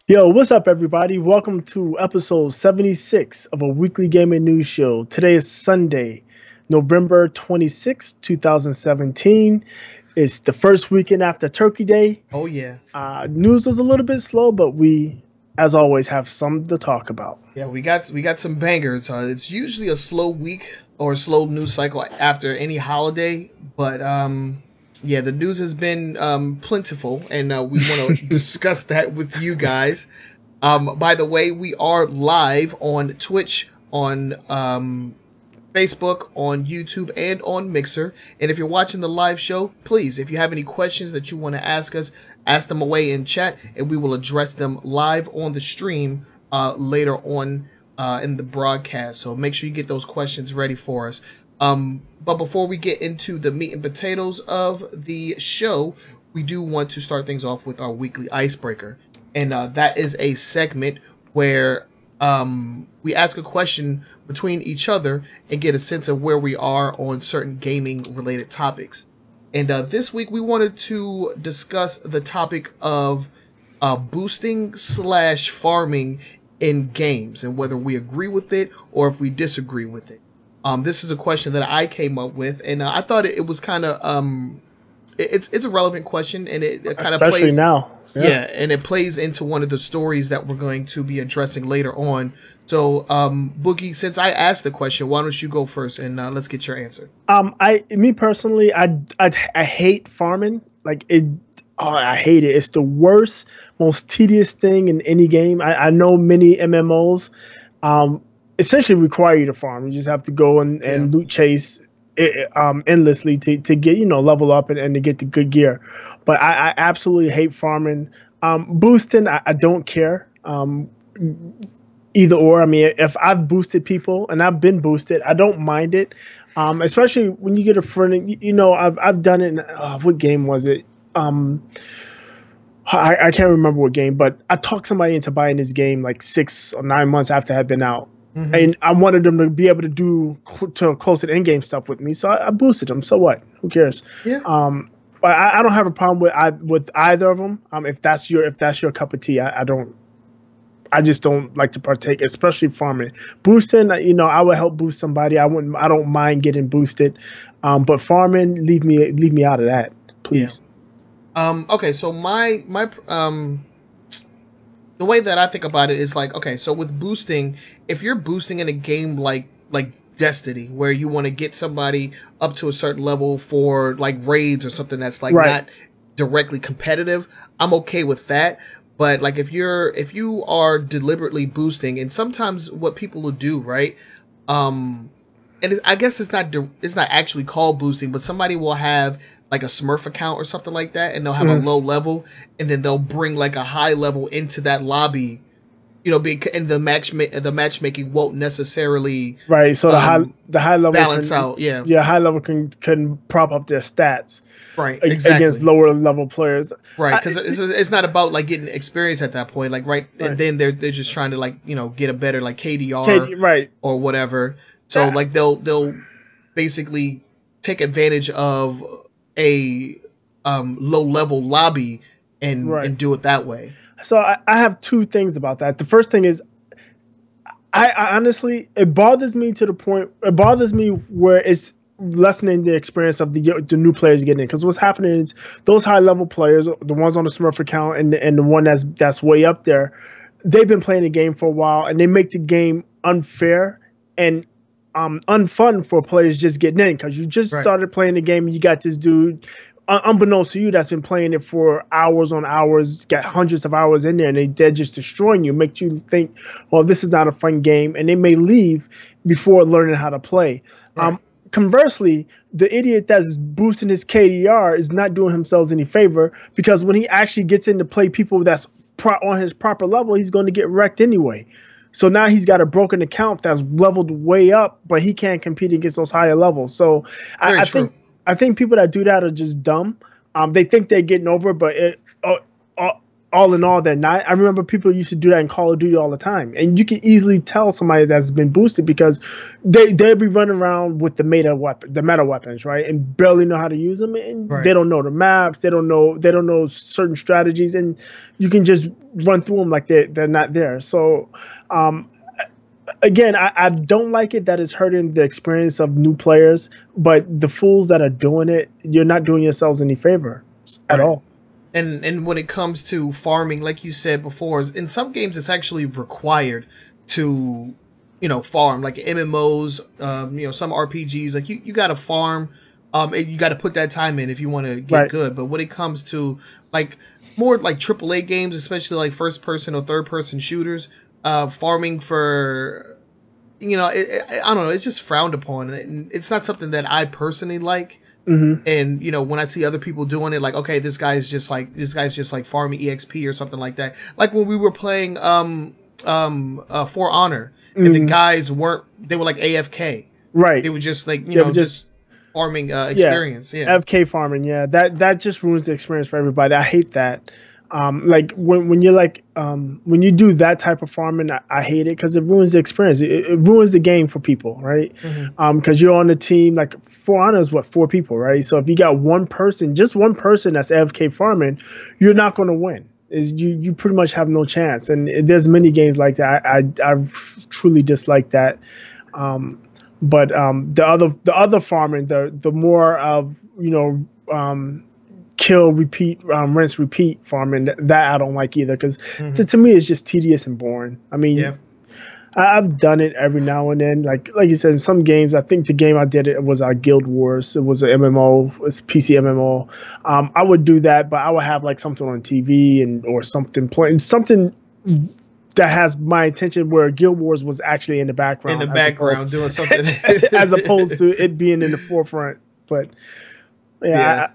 Yo, what's up, everybody? Welcome to episode 76 of a weekly gaming news show. Today is Sunday, November 26th, 2017. It's the first weekend after Turkey Day. Oh yeah, News was a little bit slow, but we, as always, have some to talk about. yeah. We got some bangers. It's usually a slow week or a slow news cycle after any holiday, but yeah, the news has been plentiful, and we want to discuss that with you guys. By the way, we are live on Twitch, on Facebook, on YouTube, and on Mixer. And if you're watching the live show, please, if you have any questions that you want to ask us, ask them away in chat, and we will address them live on the stream later on in the broadcast. So make sure you get those questions ready for us. But before we get into the meat and potatoes of the show, we do want to start things off with our weekly icebreaker. And that is a segment where we ask a question between each other and get a sense of where we are on certain gaming related topics. And this week we wanted to discuss the topic of boosting / farming in games and whether we agree with it or if we disagree with it. This is a question that I came up with, and I thought it was kind of it's a relevant question, and it kind of Especially plays now. yeah, and it plays into one of the stories that we're going to be addressing later on. So, Boogie, since I asked the question, why don't you go first and let's get your answer? Me personally, I hate farming. Like it. Oh, I hate it. It's the worst, most tedious thing in any game. I know many MMOs. Essentially require you to farm. You just have to go and loot chase endlessly to get, level up and to get the good gear. But I absolutely hate farming. Boosting, I don't care. Either or. I mean, if I've boosted people and I've been boosted, I don't mind it. Especially when you get a friend, I've done it in, what game was it? I can't remember what game, but I talked somebody into buying this game like 6 or 9 months after it had been out. Mm-hmm. And I wanted them to be able to do close to in-game stuff with me, so I boosted them. So what? Who cares? Yeah. But I don't have a problem with either of them. If that's your cup of tea, I don't. I just don't like to partake, especially farming. Boosting, I would help boost somebody. I don't mind getting boosted, but farming, leave me out of that, please. Yeah. Okay, so my the way that I think about it is like, okay, so with boosting, if you're boosting in a game like Destiny, where you want to get somebody up to a certain level for like raids or something that's like not directly competitive, I'm okay with that. But like if you are deliberately boosting, and sometimes what people will do, right? I guess it's not actually called boosting, but somebody will have like a Smurf account or something like that, and they'll have a low level, and then they'll bring like a high level into that lobby, and the matchmaking won't necessarily So the high level balance out. Yeah, high level can prop up their stats. Right, exactly. Against lower level players. Right, because it's not about like getting experience at that point. Like and then they're just trying to like get a better like KDR or whatever. So like they'll basically take advantage of a low level lobby and do it that way. So I have two things about that. The first thing is I honestly, it bothers me to the point. It bothers me where it's lessening the experience of the new players getting in, because what's happening is those high level players, the ones on the Smurf account and the one that's way up there, they've been playing the game for a while, and they make the game unfair and unfun for players just getting in, because you just started playing the game and you got this dude, unbeknownst to you, that's been playing it for hours on hours, got hundreds of hours in there, and they're just destroying you, make you think, well, this is not a fun game, and they may leave before learning how to play. Conversely, the idiot that's boosting his KDR is not doing himself any favor, because when he actually gets in to play people that's on his proper level, he's going to get wrecked anyway. So now he's got a broken account that's leveled way up, but he can't compete against those higher levels. So I think people that do that are just dumb. They think they're getting over, but all in all, they're not. I remember people used to do that in Call of Duty all the time, and you can easily tell somebody that's been boosted because they'll be running around with the meta weapons, right, and barely know how to use them, and they don't know the maps, they don't know certain strategies, and you can just run through them like they're not there. So, again, I don't like it that it's hurting the experience of new players, but the fools that are doing it, you're not doing yourselves any favor at all. And when it comes to farming, like you said before, in some games it's actually required to, farm, like MMOs, some RPGs, like you got to farm, and you got to put that time in if you want to get good. But when it comes to like more like AAA games, especially like first person or third person shooters, farming for, I don't know, it's just frowned upon, and it's not something that I personally like. And when I see other people doing it, like, okay, this guy's just like farming EXP or something like that. Like when we were playing For Honor, and the guys they were like AFK. Right. They were just like just farming experience. Yeah. AFK farming. Yeah. That just ruins the experience for everybody. I hate that. Like when you're like when you do that type of farming, I hate it because it ruins the experience. It ruins the game for people, right? Because you're on a team, like For Honor is 4 people, right? So if you got just one person that's AFK farming, you're not going to win. You pretty much have no chance. And there's many games like that. I truly dislike that. But the other farming, the more of kill, repeat, rinse, repeat farming, that I don't like either because to me it's just tedious and boring. I mean, I've done it every now and then. Like you said, in some games, I think the game I did it was Guild Wars. It was an MMO, it was PC MMO. I would do that, but I would have like something on TV or something playing, something that has my attention where Guild Wars was actually in the background. Doing something. As opposed to it being in the forefront. But yeah.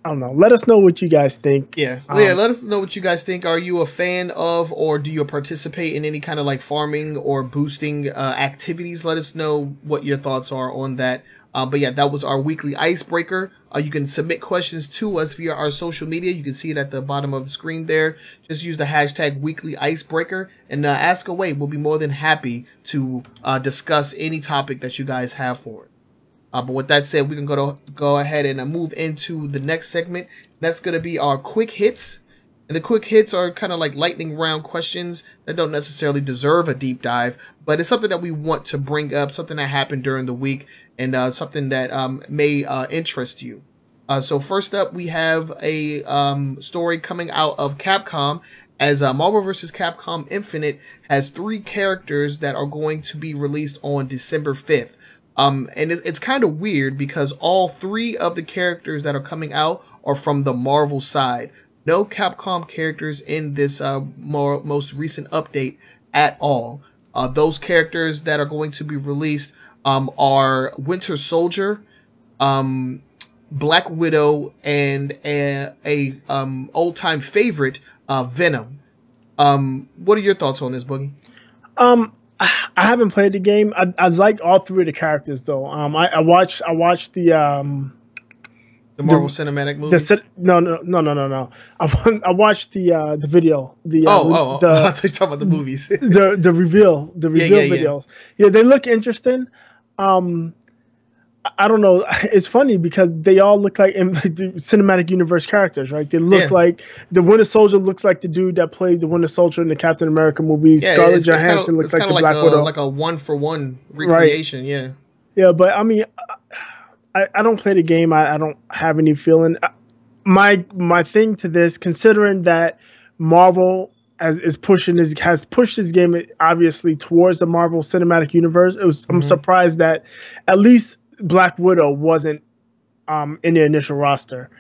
I don't know. Let us know what you guys think. Let us know what you guys think. Are you a fan of, or do you participate in any kind of like farming or boosting activities? Let us know what your thoughts are on that. But yeah, that was our weekly icebreaker. You can submit questions to us via our social media. You can see it at the bottom of the screen there. Just use the hashtag weekly icebreaker and ask away. We'll be more than happy to discuss any topic that you guys have for it. But with that said, we can go ahead and move into the next segment. That's going to be our quick hits. And the quick hits are kind of like lightning round questions that don't necessarily deserve a deep dive, but it's something that we want to bring up, something that happened during the week, and something that may interest you. So first up, we have a story coming out of Capcom, as Marvel vs. Capcom Infinite has 3 characters that are going to be released on December 5th. And it's kind of weird because all 3 of the characters that are coming out are from the Marvel side. No Capcom characters in this most recent update at all. Those characters that are going to be released are Winter Soldier, Black Widow, and a old-time favorite, Venom. What are your thoughts on this, Boogie? I haven't played the game. I like all 3 of the characters though. I watched the Marvel Cinematic movies. No. I watched the video. I thought you were talking about the movies. the reveal videos. Yeah, they look interesting. I don't know. It's funny because they all look like in the cinematic universe characters, right? They look like the Winter Soldier looks like the dude that plays the Winter Soldier in the Captain America movies. Yeah, Scarlett Johansson looks like the Black Widow. Like a 1-for-1 recreation, right. Yeah. Yeah, but I mean, I don't play the game. I don't have any feeling. My thing to this, considering that Marvel has pushed this game obviously towards the Marvel Cinematic Universe, I'm surprised that at least Black Widow wasn't in the initial roster,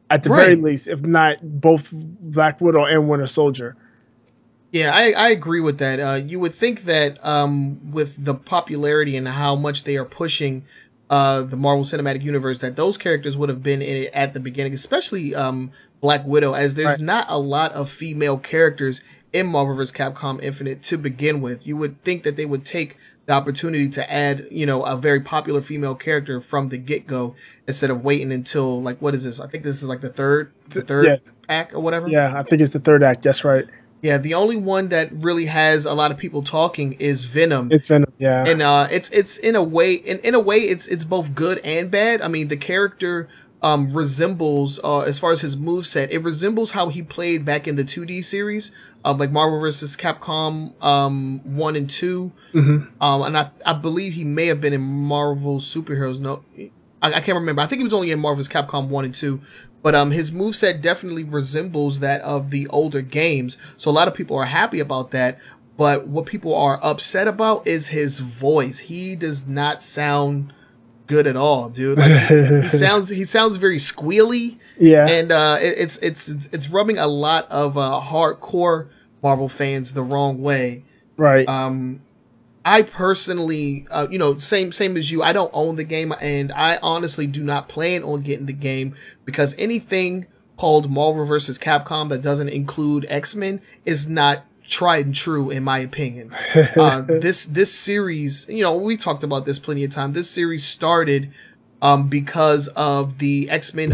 at the very least, if not both Black Widow and Winter Soldier. Yeah, I agree with that. You would think that with the popularity and how much they are pushing the Marvel Cinematic Universe, that those characters would have been in it at the beginning, especially Black Widow, as there's not a lot of female characters in Marvel vs. Capcom Infinite to begin with. You would think that they would take the opportunity to add, you know, a very popular female character from the get-go instead of waiting until, like, what is this? I think this is like the third act or whatever. Yeah, I think it's the third act. That's right. Yeah, the only one that really has a lot of people talking is Venom. It's Venom, yeah. And it's in a way, it's both good and bad. I mean, the character resembles, as far as his moveset, it resembles how he played back in the 2D series of like Marvel vs. Capcom 1 and 2. And I believe he may have been in Marvel Superheroes. No, I can't remember. I think he was only in Marvel vs. Capcom 1 and 2. But his moveset definitely resembles that of the older games. So a lot of people are happy about that. But what people are upset about is his voice. He does not sound good at all, dude. Like, he sounds very squealy. Yeah. And it's rubbing a lot of hardcore Marvel fans the wrong way. Right. I personally, you know, same as you, I don't own the game, and I honestly do not plan on getting the game because anything called Marvel vs. Capcom that doesn't include X-Men is not tried and true, in my opinion. This series, you know, we talked about this plenty of time. This series started because of the X-Men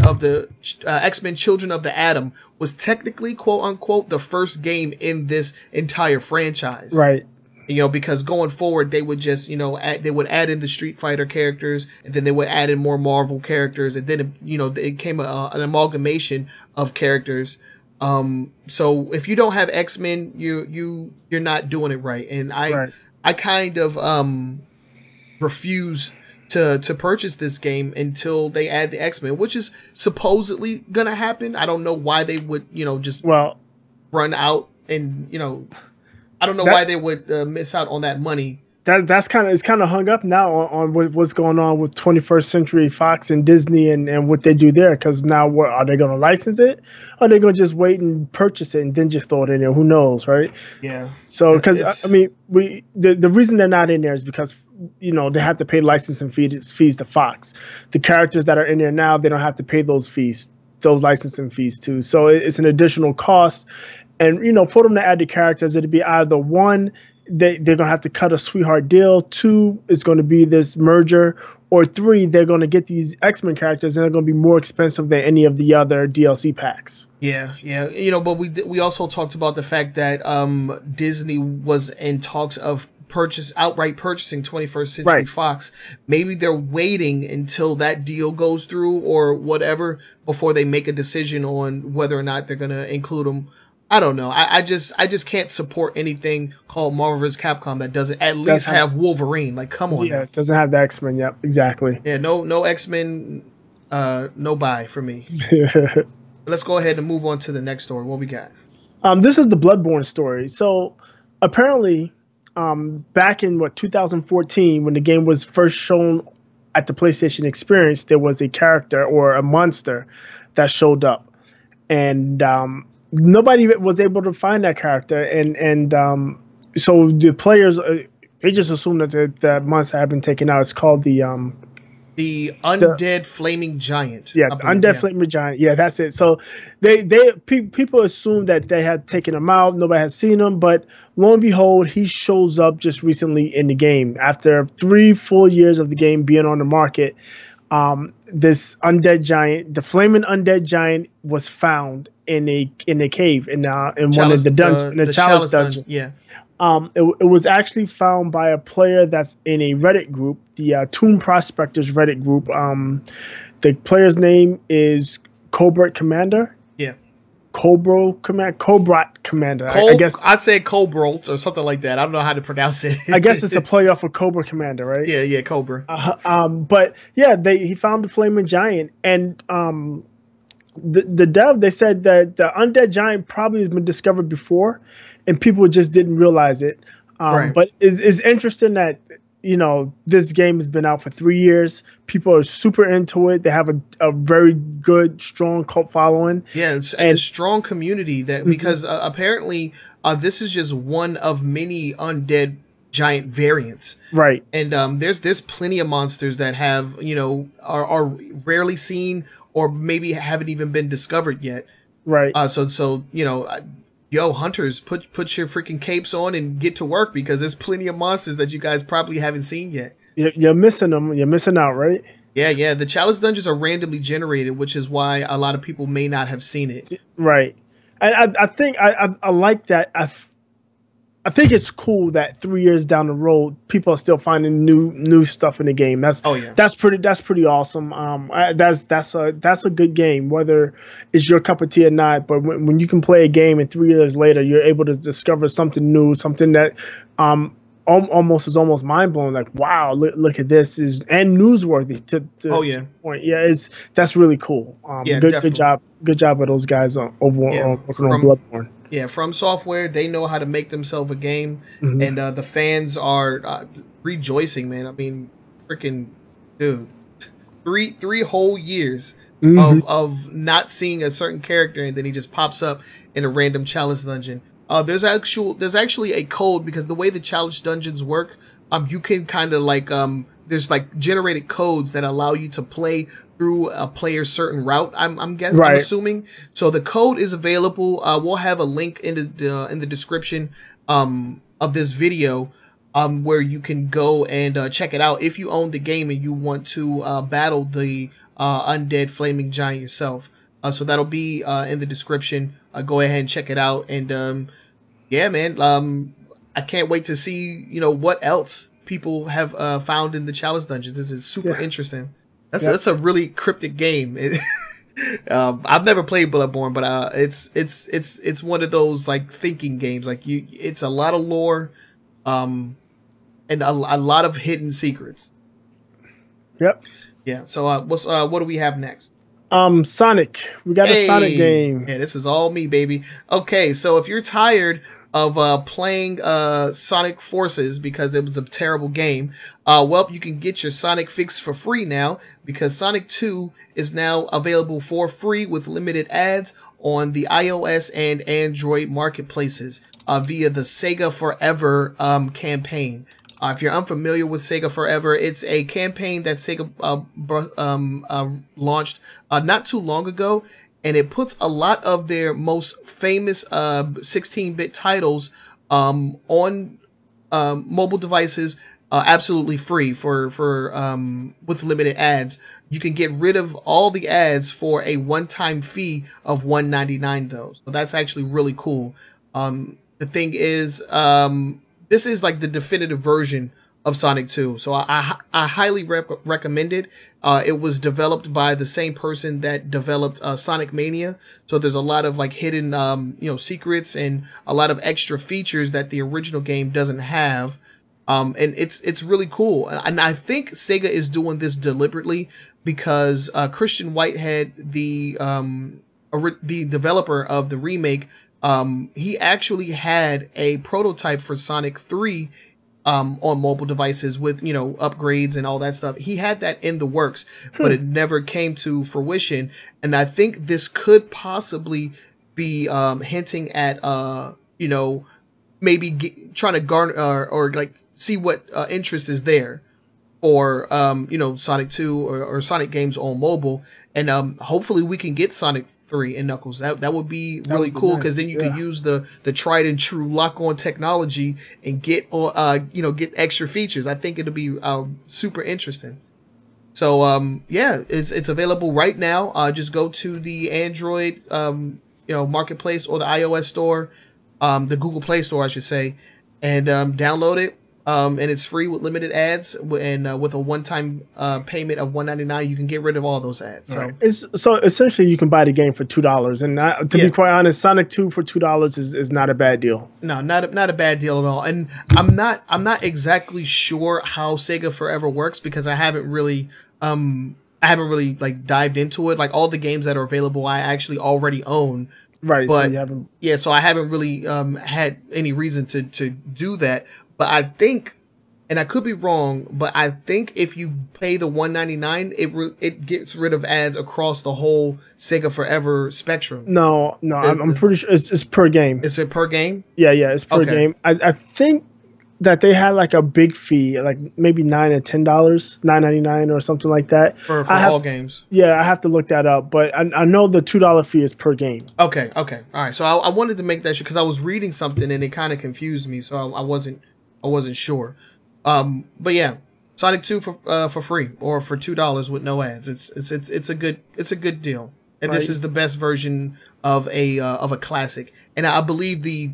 X-Men Children of the Atom was technically, quote unquote, the first game in this entire franchise. Right. You know, because going forward, they would just, you know, they would add in the Street Fighter characters, and then they would add in more Marvel characters, and then, you know, it came an amalgamation of characters. So if you don't have X-Men, you're not doing it right. And I kind of refuse to purchase this game until they add the X-Men, which is supposedly gonna happen. I don't know why they would, you know, just run out and, you know, I don't know why they would miss out on that money. It's kind of hung up now on what's going on with 21st Century Fox and Disney and what they do there. Because now, what are they going to license it? Or are they going to just wait and purchase it and then just throw it in there? Who knows, right? Yeah. So, because I mean, the reason they're not in there is because, you know, they have to pay licensing fees to Fox. The characters that are in there now, they don't have to pay those licensing fees too. So it's an additional cost. And, you know, for them to add the characters, it'd be either one, they're going to have to cut a sweetheart deal. Two, it's going to be this merger. Or three, they're going to get these X-Men characters and they're going to be more expensive than any of the other DLC packs. Yeah. You know, but we also talked about the fact that Disney was in talks of outright purchasing 21st Century Fox. Maybe they're waiting until that deal goes through or whatever before they make a decision on whether or not they're going to include them. I don't know. I just can't support anything called Marvel vs. Capcom that doesn't at least have Wolverine. Like, come on. Yeah, it doesn't have the X-Men. Yep, exactly. Yeah, no X-Men, no buy for me. Let's go ahead and move on to the next story. What we got? This is the Bloodborne story. So apparently, back in 2014, when the game was first shown at the PlayStation Experience, there was a character or a monster that showed up, and nobody was able to find that character, and so the players they just assumed that the monster had been taken out. It's called the undead flaming giant. Yeah, the undead flaming giant. Yeah, that's it. So people assumed that they had taken him out. Nobody had seen him, but lo and behold, he shows up just recently in the game after 3 full years of the game being on the market. This undead giant, the flaming undead giant, was found in a cave in one of the dungeons, in the Chalice dungeon. Yeah. It was actually found by a player that's in a Reddit group, the Tomb Prospectors Reddit group. The player's name is Cobrat Commander. Yeah. Cobrat Commander. I guess I'd say Cobrat or something like that. I don't know how to pronounce it. I guess it's a play off of Cobra Commander, right? Yeah, Cobra. But yeah, he found the flaming giant, and the dev, they said that the undead giant probably has been discovered before, and people just didn't realize it. But it's interesting that, you know, this game has been out for 3 years. People are super into it. They have a very good, strong cult following. Yeah, and a strong community that because apparently this is just one of many undead giant variants. Right. And there's plenty of monsters that have, you know, are rarely seen or maybe haven't even been discovered yet. Right. So you know, yo, hunters, put your freaking capes on and get to work, because there's plenty of monsters that you guys probably haven't seen yet. You're missing them. You're missing out, right? Yeah. The chalice dungeons are randomly generated, which is why a lot of people may not have seen it. Right. And I think I like that. I think it's cool that 3 years down the road, people are still finding new stuff in the game. That's pretty awesome. That's a good game, whether it's your cup of tea or not. But when you can play a game and 3 years later you're able to discover something new, something that almost mind blowing. Like, wow, look at this, and newsworthy to point. Yeah, that's really cool. Good job of those guys working on Bloodborne. Yeah, From Software, they know how to make themselves a game, and the fans are rejoicing, man. I mean, freaking dude, three whole years of not seeing a certain character, and then he just pops up in a random chalice dungeon. There's actually a code, because the way the challenge dungeons work, you can kind of like there's like generated codes that allow you to play through a player's certain route. I'm guessing, right. I'm assuming. So the code is available. We'll have a link in the description of this video where you can go and check it out if you own the game and you want to battle the undead flaming giant yourself. So that'll be in the description. Go ahead and check it out. And yeah, man, I can't wait to see, you know, what else people have found in the chalice dungeons. This is super interesting. That's a really cryptic game. I've never played Bloodborne, but it's one of those like thinking games. Like it's a lot of lore, and a lot of hidden secrets. Yep. Yeah. So what do we have next? Sonic. We got a Sonic game. Yeah, this is all me, baby. Okay, so if you're tired of playing Sonic Forces because it was a terrible game, well, you can get your Sonic fix for free now, because Sonic 2 is now available for free with limited ads on the iOS and Android marketplaces via the Sega Forever campaign. If you're unfamiliar with Sega Forever, it's a campaign that Sega launched not too long ago, and it puts a lot of their most famous 16-bit titles on mobile devices absolutely free for with limited ads. You can get rid of all the ads for a one-time fee of $1.99 though. So that's actually really cool. The thing is, this is like the definitive version of Sonic 2. So I highly recommend it. It was developed by the same person that developed Sonic Mania. So there's a lot of like hidden, secrets and a lot of extra features that the original game doesn't have. And it's really cool. And I think Sega is doing this deliberately because Christian Whitehead, the developer of the remake, he actually had a prototype for Sonic 3 on mobile devices with, upgrades and all that stuff. He had that in the works, but it never came to fruition. And I think this could possibly be hinting at, maybe trying to garner or like see what interest is there for, Sonic 2 or Sonic games on mobile. And hopefully we can get Sonic 3 and Knuckles. That would be really cool, because then you can use the tried and true lock-on technology and get get extra features. I think it'll be super interesting. So it's available right now. Just go to the Android marketplace or the iOS store, the Google Play Store, I should say, and download it. And it's free with limited ads, and with a one-time payment of $1.99, you can get rid of all those ads. So, so essentially, you can buy the game for $2, and to be quite honest, Sonic 2 for $2 is not a bad deal. No, not a bad deal at all. And I'm not exactly sure how Sega Forever works, because I haven't really like dived into it. Like all the games that are available, I actually already own. Right. But so you haven't... so I haven't really had any reason to do that. But I think, and I could be wrong, but I think if you pay the $1.99, it gets rid of ads across the whole Sega Forever spectrum. No, I'm pretty sure it's per game. Is it per game? Yeah, it's per game. I think that they had like a big fee, like maybe $9 or $10, $9.99 or something like that. For all games. Yeah, I have to look that up, but I know the $2 fee is per game. Okay, all right. So I wanted to make that sure because I was reading something and it kind of confused me, so I wasn't sure. But yeah, Sonic 2 for free or for $2 with no ads. It's a good deal, and right. This is the best version of a classic. And I believe the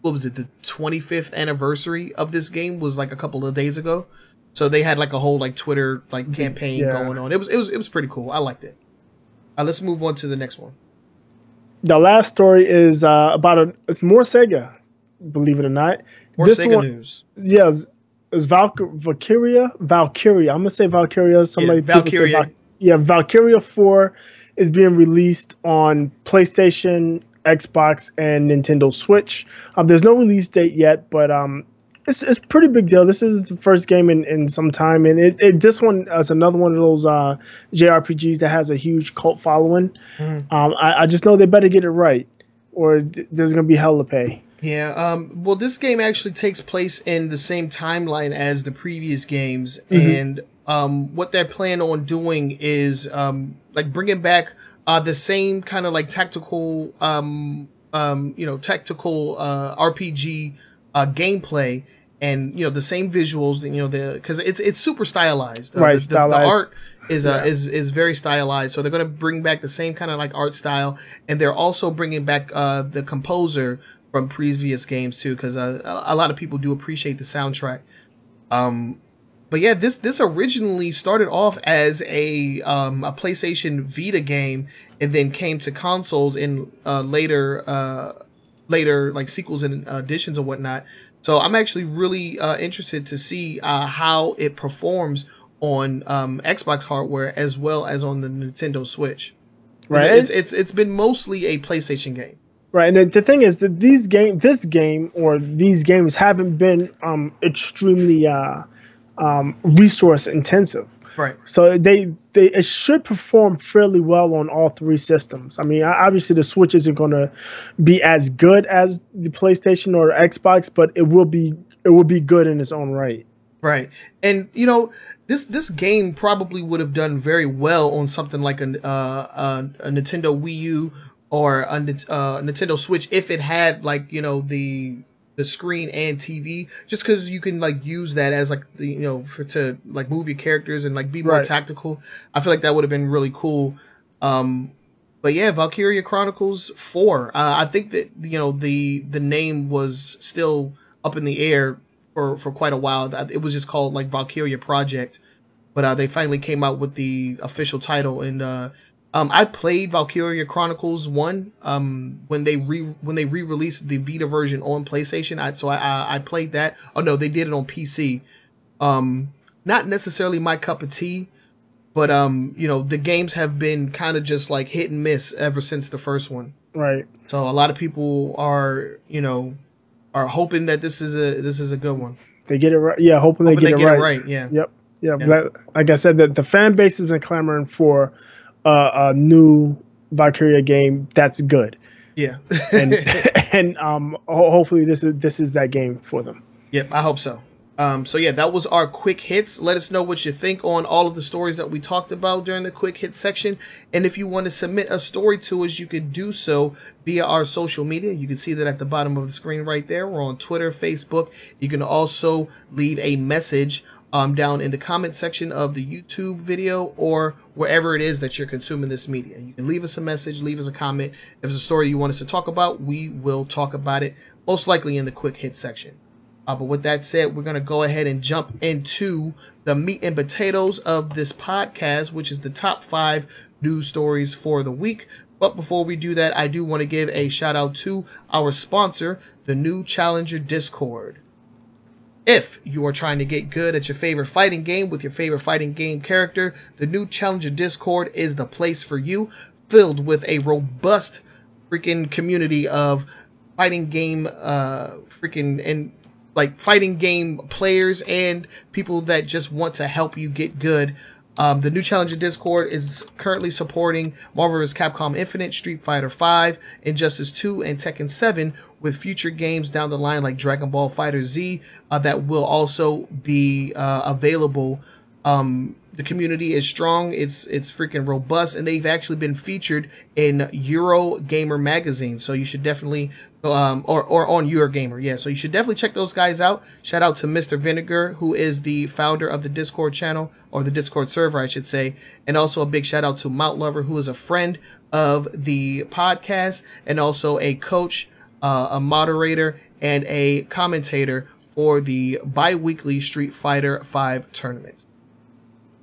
25th anniversary of this game was like a couple of days ago. So they had like a whole like Twitter like campaign going on. It was pretty cool. I liked it. Let's move on to the next one. The last story is it's more Sega, believe it or not. More Sega news. Yeah, it's Valkyria. I'm gonna say Valkyria. Valkyria. Valkyria 4 is being released on PlayStation, Xbox, and Nintendo Switch. There's no release date yet, but it's a pretty big deal. This is the first game in some time, and this one is another one of those JRPGs that has a huge cult following. I just know they better get it right, or there's gonna be hell to pay. Yeah. Well, this game actually takes place in the same timeline as the previous games, and what they're planning on doing is like bringing back the same kind of like tactical RPG gameplay, and the same visuals, because it's super stylized. Right, the art is very stylized, so they're going to bring back the same kind of like art style, and they're also bringing back the composer from previous games too, because a lot of people do appreciate the soundtrack. But yeah, this originally started off as a PlayStation Vita game, and then came to consoles in later like sequels and additions and whatnot. So I'm actually really interested to see how it performs on Xbox hardware as well as on the Nintendo Switch. Right, it's been mostly a PlayStation game. Right, and the thing is that these games haven't been extremely resource intensive. Right. So it should perform fairly well on all three systems. I mean, obviously the Switch isn't going to be as good as the PlayStation or Xbox, but it will be good in its own right. Right. And this game probably would have done very well on something like a Nintendo Wii U or a Nintendo Switch if it had like the screen and TV, just because you can like use that as like to like move your characters and like be more tactical. I feel like that would have been really cool. But yeah, Valkyria Chronicles 4. I think that the name was still up in the air for quite a while. It was just called like Valkyria Project, but they finally came out with the official title. And I played Valkyria Chronicles 1 when they re-released the Vita version on PlayStation. I played that. Oh no, they did it on PC. Not necessarily my cup of tea, but the games have been kind of just like hit and miss ever since the first one. Right. So a lot of people are hoping that this is a good one. They get it right. Yeah, hoping they get it right. Yeah. Yep. Yeah. Like I said, the fan base has been clamoring for a new Valkyria game that's good. Yeah. and hopefully this is that game for them. Yep, I hope so. So yeah, that was our quick hits. Let us know what you think on all of the stories that we talked about during the quick hit section. And if you want to submit a story to us, you can do so via our social media. You can see that at the bottom of the screen right there. We're on Twitter, Facebook. You can also leave a message down in the comment section of the YouTube video or wherever it is that you're consuming this media. You can leave us a message, leave us a comment. If there's a story you want us to talk about, we will talk about it, most likely in the quick hit section. But with that said, we're going to go ahead and jump into the meat and potatoes of this podcast, which is the top 5 news stories for the week. But before we do that, I do want to give a shout out to our sponsor, the new Challenger Discord. If you are trying to get good at your favorite fighting game with your favorite fighting game character, the new Challenger Discord is the place for you, filled with a robust freaking community of fighting game fighting game players and people that just want to help you get good The new Challenger Discord is currently supporting Marvel vs. Capcom Infinite, Street Fighter V, Injustice 2, and Tekken 7, with future games down the line like Dragon Ball Fighter Z that will also be available. The community is strong, it's freaking robust, and they've actually been featured in Euro Gamer magazine. So you should definitely or on Eurogamer, yeah. So you should definitely check those guys out. Shout out to Mr. Vinegar, who is the founder of the Discord channel, or the Discord server, I should say. And also a big shout out to Mount Lover, who is a friend of the podcast and also a coach, a moderator, and a commentator for the bi-weekly Street Fighter V tournament.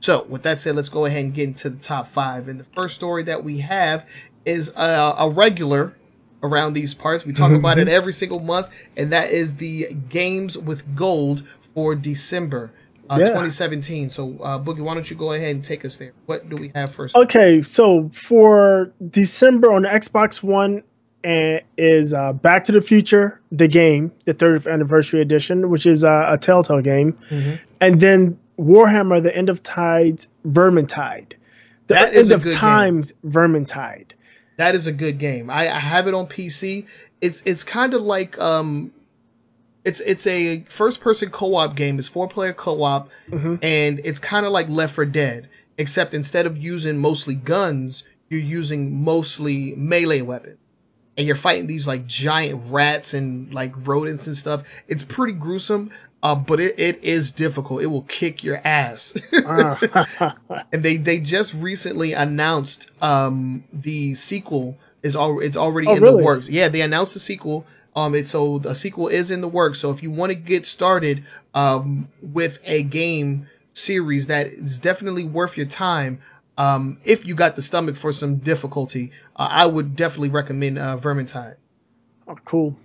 So with that said, let's go ahead and get into the top 5. And the first story that we have is a regular around these parts. We talk about it every single month, and that is the Games with Gold for December 2017. So Boogie, why don't you go ahead and take us there? What do we have first? Okay, so for December on the Xbox One is Back to the Future, the game, the 30th anniversary edition, which is a Telltale game. And then Warhammer, the End of Tides, Vermintide. The End of Times, Vermintide. That is a good game. I have it on PC. It's kind of like it's a first person co-op game. It's 4-player co-op, and it's kind of like Left 4 Dead, except instead of using mostly guns, you're using mostly melee weapons. And you're fighting these like giant rats and like rodents and stuff. It's pretty gruesome, but it is difficult. It will kick your ass. And they just recently announced the sequel is already in the works. Yeah, they announced the sequel. So the sequel is in the works. So if you want to get started with a game series that is definitely worth your time, if you got the stomach for some difficulty, I would definitely recommend Vermintide. Oh, cool.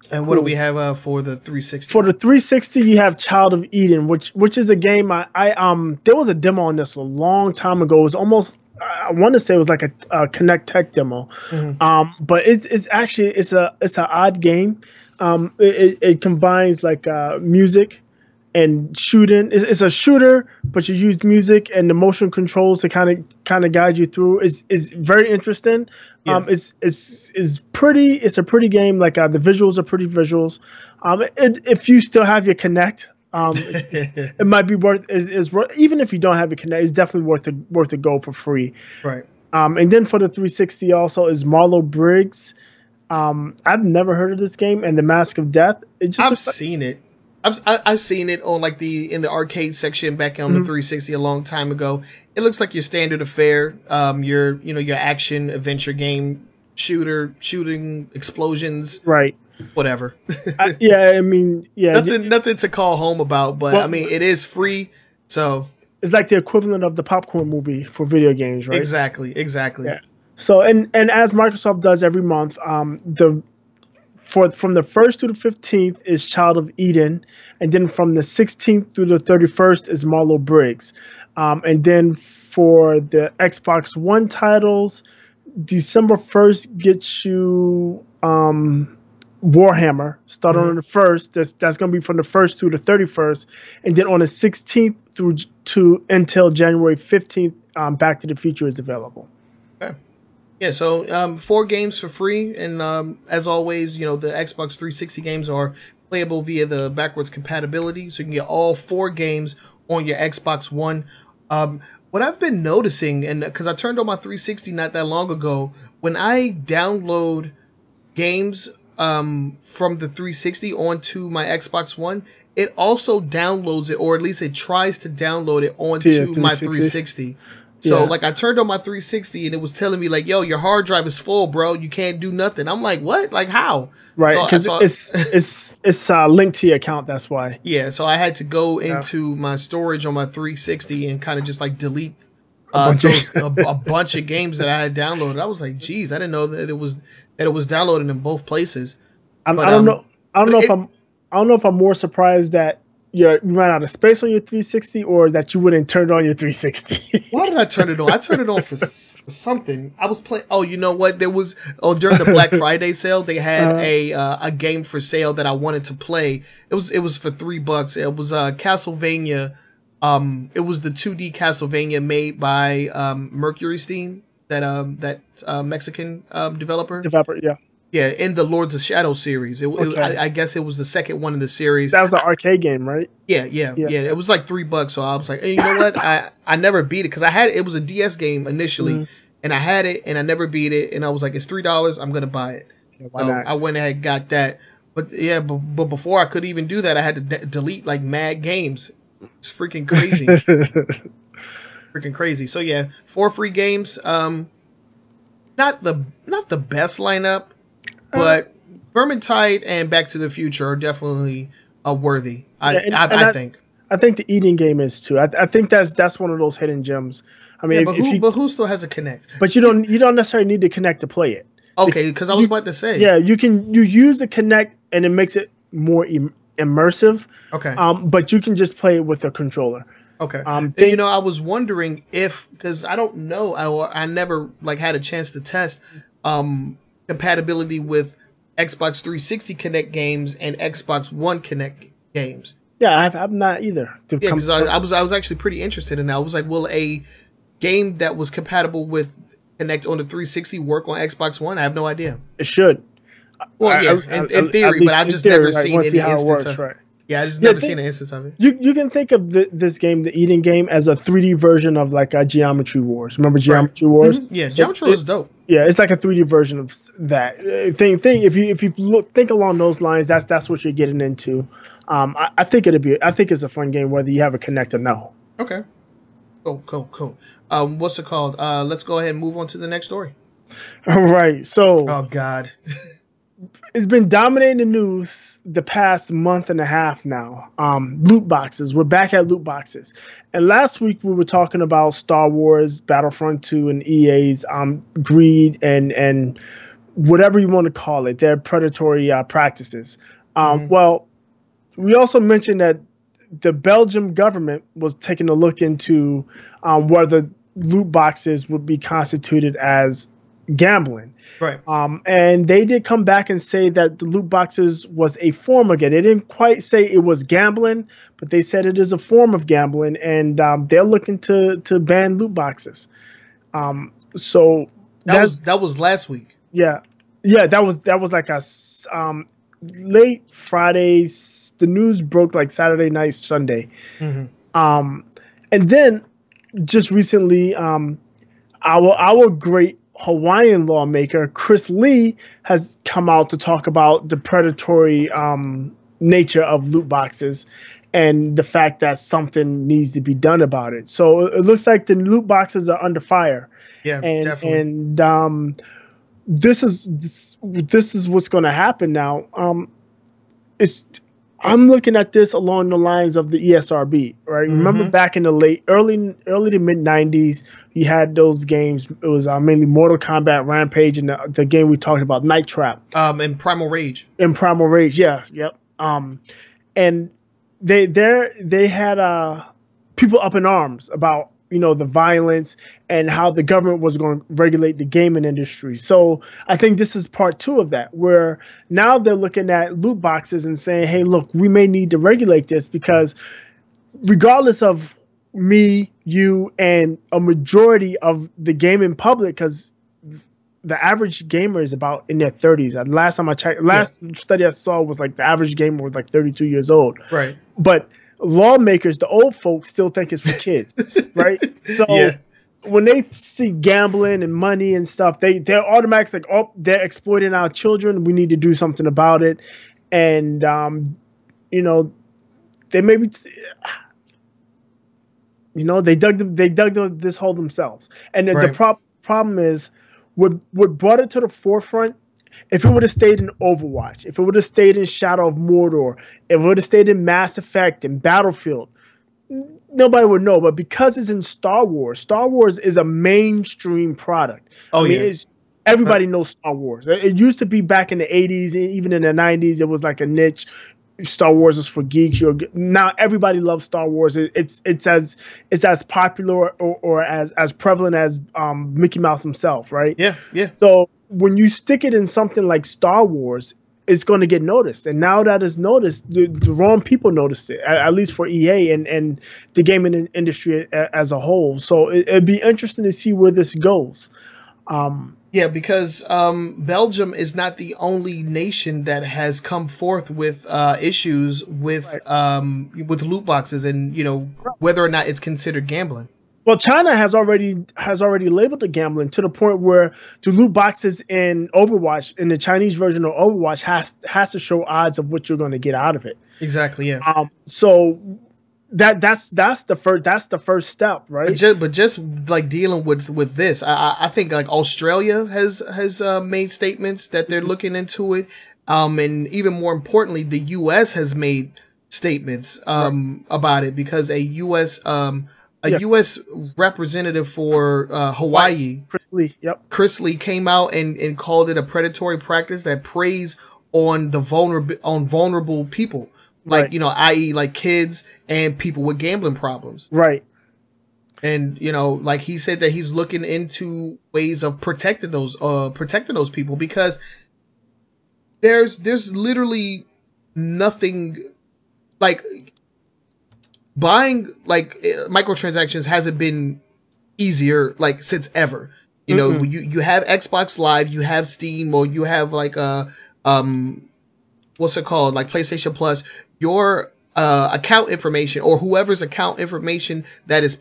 And what do we have for the 360? For the 360, you have Child of Eden, which is a game there was a demo on this a long time ago. It was almost, I want to say it was like a Connect Tech demo. But it's actually an odd game. It combines like music and shooting. It's a shooter, but you use music and the motion controls to kind of guide you through. Is very interesting. Yeah. It's pretty. It's a pretty game. Like the visuals are pretty visuals. If you still have your Kinect, it might be worth. Is worth, even if you don't have your Kinect, it's definitely worth a go for free. Right. And then for the 360 also is Marlow Briggs. I've never heard of this game, and the Mask of Death. I've seen it. I've seen it on like in the arcade section back on the 360 a long time ago. It looks like your standard affair, your action adventure game, shooting explosions, right? Whatever. Nothing to call home about, but I mean it is free, so it's like the equivalent of the popcorn movie for video games, right? Exactly. Yeah. So and as Microsoft does every month, from the 1st to the 15th is Child of Eden, and then from the 16th through the 31st is Marlow Briggs. And then for the Xbox One titles, December 1st gets you Warhammer, starting on the 1st. That's going to be from the 1st through the 31st. And then on the 16th until January 15th, Back to the Future is available. Okay. Yeah, so 4 games for free, and as always, the Xbox 360 games are playable via the backwards compatibility, so you can get all 4 games on your Xbox One. What I've been noticing, and because I turned on my 360 not that long ago, when I download games from the 360 onto my Xbox One, it also downloads it, or at least it tries to download it onto my 360. So, like, I turned on my 360 and it was telling me, like, yo, your hard drive is full, bro. You can't do nothing. I'm like, what? Like, how? Right, because it's linked to your account. That's why. Yeah, so I had to go into my storage on my 360 and kind of just, like, delete a bunch of games that I had downloaded. I was like, geez, I didn't know that it was downloaded in both places. I don't know if I'm more surprised that you ran out of space on your 360, or that you wouldn't turn on your 360. Why did I turn it on? I turned it on for something. I was playing. Oh, you know what? There was during the Black Friday sale, they had a game for sale that I wanted to play. It was for $3. It was Castlevania It was the 2D Castlevania made by Mercury Steam, that Mexican developer. Yeah. Yeah, in the Lords of Shadow series. Okay. I guess it was the second one in the series. That was an arcade game, right? Yeah. It was like $3, so I was like, hey, you know what? I never beat it because it was a DS game initially, and I had it and I never beat it, and I was like, it's $3, I'm gonna buy it. Yeah, why not? I went ahead and got that. But yeah, but before I could even do that, I had to delete like mad games. It's freaking crazy. Freaking crazy. So yeah, 4 free games. Not the best lineup, but Vermintide and Back to the Future are definitely worthy. I think. I think the eating game is too. I think that's one of those hidden gems. I mean, but who still has a Connect? But you don't necessarily need to Connect to play it. Okay, because I was about to say. Yeah, you use the Connect and it makes it more immersive. Okay. But you can just play it with a controller. Okay. I was wondering because I don't know, I never like had a chance to test compatibility with Xbox 360 Connect games and Xbox One Connect games. Yeah, I'm not either. Yeah, because I was actually pretty interested in that. I was like, will a game that was compatible with Connect on the 360 work on Xbox One? I have no idea. It should. Well, yeah, in theory, but I've just never seen any instance of it. Yeah, I just never seen an instance of it. You can think of this game, the eating game, as a 3D version of like a Geometry Wars. Remember Geometry Wars? Mm-hmm. Yeah, Geometry Wars is dope. Yeah, it's like a 3D version of that thing. If you think along those lines, that's what you're getting into. I think it's a fun game whether you have a Connect or no. Okay. Cool. What's it called? Let's go ahead and move on to the next story. All right. So. Oh God. It's been dominating the news the past month and a half now. Loot boxes. We're back at loot boxes. And last week we were talking about Star Wars, Battlefront 2, and EA's greed and whatever you want to call it, their predatory practices. Well, we also mentioned that the Belgian government was taking a look into whether loot boxes would be constituted as gambling. Right. And they did come back and say that the loot boxes was a form of it. They didn't quite say it was gambling, but they said it is a form of gambling, and they're looking to ban loot boxes. So that was last week. Yeah, that was like a late Friday. The news broke like Saturday night, Sunday. Mm-hmm. And then just recently, our great Hawaiian lawmaker Chris Lee has come out to talk about the predatory nature of loot boxes and the fact that something needs to be done about it. So it looks like the loot boxes are under fire. Yeah, definitely. And this is what's going to happen now. I'm looking at this along the lines of the ESRB, right? Mm-hmm. Remember back in the early to mid 90s, you had those games. It was mainly Mortal Kombat, Rampage, and the game we talked about, Night Trap. And Primal Rage. Yeah, yep. And they had people up in arms about the violence and how the government was going to regulate the gaming industry. So I think this is part 2 of that, where now they're looking at loot boxes and saying, hey, look, we may need to regulate this because regardless of me, you, and a majority of the gaming public, because the average gamer is about in their 30s. Last time I checked, study I saw was like the average gamer was like 32 years old. Right. But lawmakers, the old folks, still think it's for kids, right? So when they see gambling and money and stuff, they're automatically like, oh, they're exploiting our children. We need to do something about it. And they maybe they dug this hole themselves. And the problem is what brought it to the forefront. If it would have stayed in Overwatch, if it would have stayed in Shadow of Mordor, if it would have stayed in Mass Effect and Battlefield, nobody would know. But because it's in Star Wars is a mainstream product. Everybody knows Star Wars. It used to be back in the 80s, even in the 90s, it was like a niche. Star Wars is for geeks. Now everybody loves Star Wars. It's as popular or as prevalent as Mickey Mouse himself, right? Yeah. So when you stick it in something like Star Wars, it's going to get noticed. And now that it's noticed, the wrong people noticed it, at least for EA and the gaming industry as a whole. So it'd be interesting to see where this goes. Yeah, because Belgium is not the only nation that has come forth with issues with loot boxes, and whether or not it's considered gambling. Well, China has already labeled it gambling to the point where the loot boxes in Overwatch, in the Chinese version of Overwatch, has to show odds of what you're going to get out of it. Exactly. Yeah. So that's the first step, right? But just like dealing with this, I think like Australia has made statements that they're looking into it, and even more importantly, the U.S. has made statements about it, because a U.S. U.S. representative for Hawaii, Chris Lee, came out and called it a predatory practice that preys on the vulnerable people, like i.e. like kids and people with gambling problems. Right. And like he said that he's looking into ways of protecting those people, because there's literally nothing like. Buying like microtransactions hasn't been easier like since ever. You have Xbox Live, you have Steam, or you have like what's it called, like PlayStation Plus. Your account information, or whoever's account information that is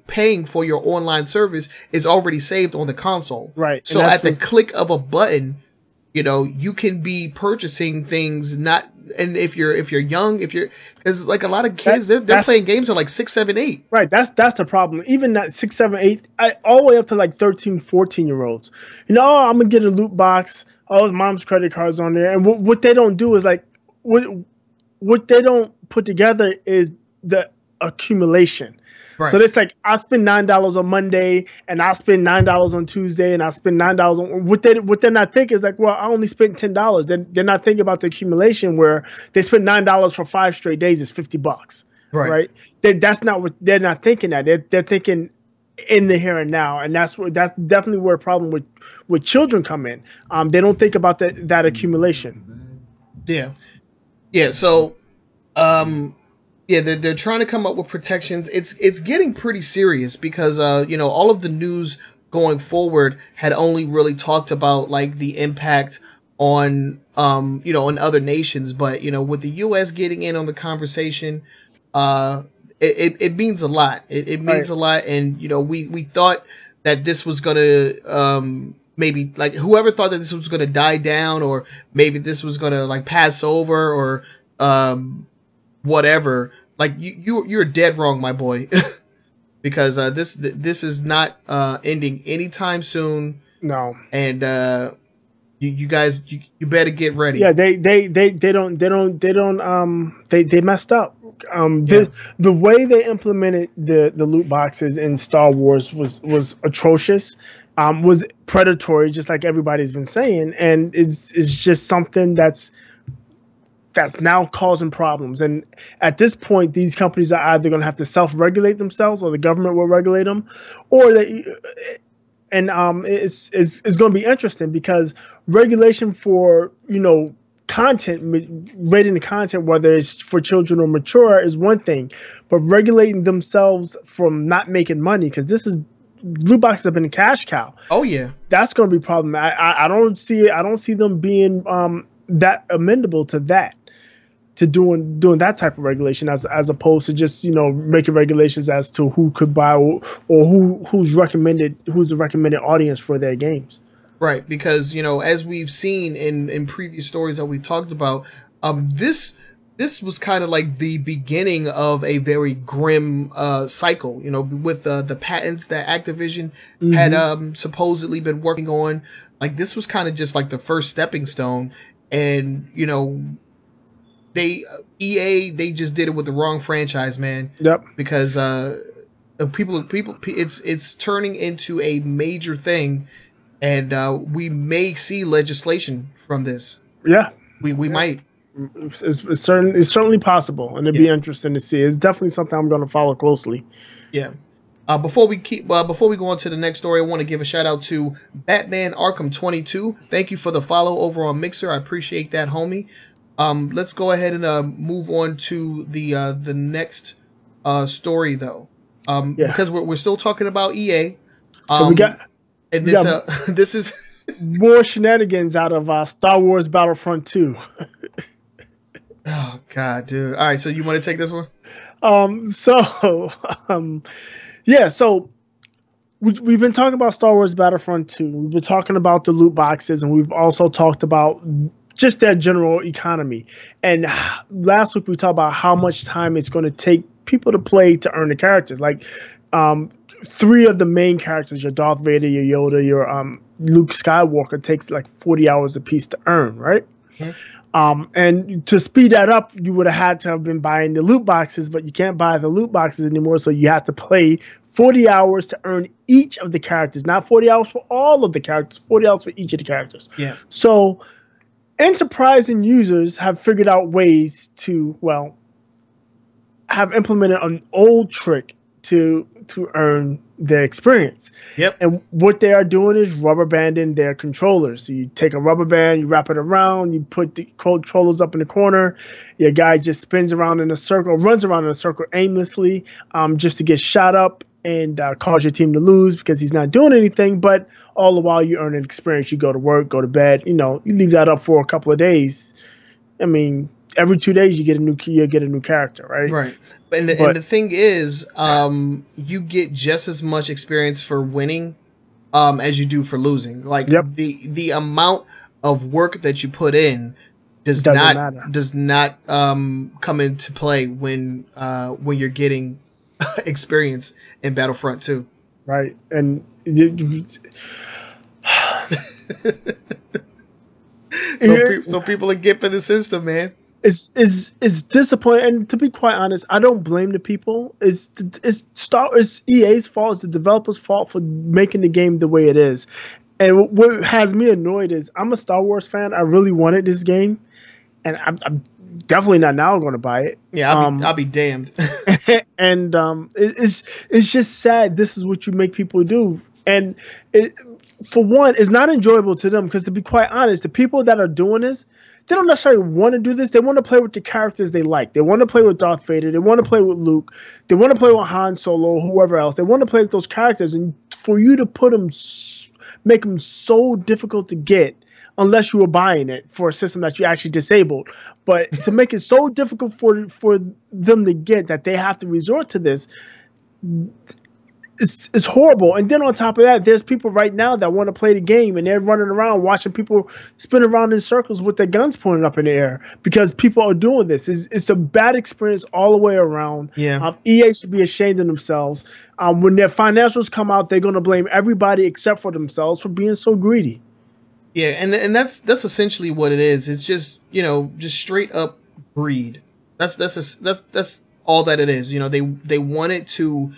paying for your online service, is already saved on the console. Right. So at the click of a button, you can be purchasing things. And if you're young, because like a lot of kids, they're playing games at like 6, 7, 8. Right. That's the problem. Even that 6, 7, 8, all the way up to like 13, 14-year-olds. I'm gonna get a loot box. Oh, his mom's credit card's on there, and what they don't do is like what they don't put together is the accumulation. Right. So it's like I spend $9 on Monday, and I spend $9 on Tuesday, and I spend $9 on what they're not thinking is like, well, I only spent $10. They're not thinking about the accumulation where they spent $9 for 5 straight days is $50. Right. That's not what they're not thinking. They're thinking in the here and now, and that's definitely where a problem with children come in. They don't think about that accumulation. Yeah. So, yeah, they're trying to come up with protections. It's getting pretty serious, because all of the news going forward had only really talked about like the impact on in other nations, but with the U.S. getting in on the conversation, it means a lot. It means a lot, and we thought that this was gonna maybe like whoever thought that this was gonna die down, or maybe this was gonna like pass over, or whatever. Like you're dead wrong, my boy, because this is not ending anytime soon. No, and you guys you better get ready. Yeah, they messed up. The way they implemented the loot boxes in Star Wars was atrocious. Was predatory, just like everybody's been saying, and is just something that's now causing problems. And at this point, these companies are either going to have to self-regulate themselves, or the government will regulate them, or it's going to be interesting, because regulation for content, rating the content, whether it's for children or mature, is one thing, but regulating themselves from not making money, because loot boxes have been a cash cow. Oh yeah, that's going to be a problem. I don't see it. I don't see them being that amenable to that. To doing that type of regulation, as opposed to just making regulations as to who could buy, or who's the recommended audience for their games. Right, because as we've seen in previous stories that we talked about, this was kind of like the beginning of a very grim cycle. With the patents that Activision had supposedly been working on. Like this was kind of just like the first stepping stone, and EA just did it with the wrong franchise, man. Yep. Because people, it's turning into a major thing, and we may see legislation from this. Yeah, we might. It's certainly possible, and it'd be interesting to see. It's definitely something I'm going to follow closely. Yeah. Before we go on to the next story, I want to give a shout out to Batman Arkham 22. Thank you for the follow over on Mixer. I appreciate that, homie. Let's go ahead and move on to the next story though. Because we're still talking about EA. This is more shenanigans out of Star Wars Battlefront 2. Oh God, dude! All right, so you want to take this one? So we've been talking about Star Wars Battlefront 2. We've been talking about the loot boxes, and we've also talked about just that general economy. And last week we talked about how much time it's going to take people to play to earn the characters. Like 3 of the main characters, your Darth Vader, your Yoda, your Luke Skywalker, takes like 40 hours a piece to earn, right? Mm-hmm. And to speed that up, you would have had to have been buying the loot boxes, but you can't buy the loot boxes anymore. So you have to play 40 hours to earn each of the characters, not 40 hours for all of the characters, 40 hours for each of the characters. Yeah. So enterprise and users have figured out ways to, well, have implemented an old trick to earn their experience. Yep. And what they are doing is rubber banding their controllers. So you take a rubber band, you wrap it around, you put the controllers up in the corner. Your guy just spins around in a circle, runs around in a circle aimlessly, just to get shot up and cause your team to lose because he's not doing anything. But all the while you earn an experience. You go to work, go to bed. You leave that up for a couple of days. I mean, every 2 days you get a new character, right? Right. And the thing is, you get just as much experience for winning as you do for losing. Like the amount of work that you put in does not come into play when you're getting experience in Battlefront 2. Right. And so people are gipping the system, man. It's disappointing, and to be quite honest, I don't blame the people. It's EA's fault. It's the developers' fault for making the game the way it is. And what has me annoyed is I'm a Star Wars fan. I really wanted this game, and I'm definitely not now going to buy it. Yeah, I'll be damned. And it's just sad. This is what you make people do, and for one, it's not enjoyable to them because, to be quite honest, the people that are doing this, they don't necessarily want to do this. They want to play with the characters they like. They want to play with Darth Vader. They want to play with Luke. They want to play with Han Solo, whoever else. They want to play with those characters. And for you to make them so difficult to get, unless you were buying it for a system that you actually disabled, but to make it so difficult for them to get that they have to resort to this, it's horrible. And then on top of that, there's people right now that want to play the game, and they're running around watching people spin around in circles with their guns pointed up in the air because people are doing this. It's a bad experience all the way around. Yeah. EA should be ashamed of themselves. When their financials come out, they're going to blame everybody except for themselves for being so greedy. Yeah, and that's essentially what it is. It's just just straight up greed. That's all that it is. They wanted to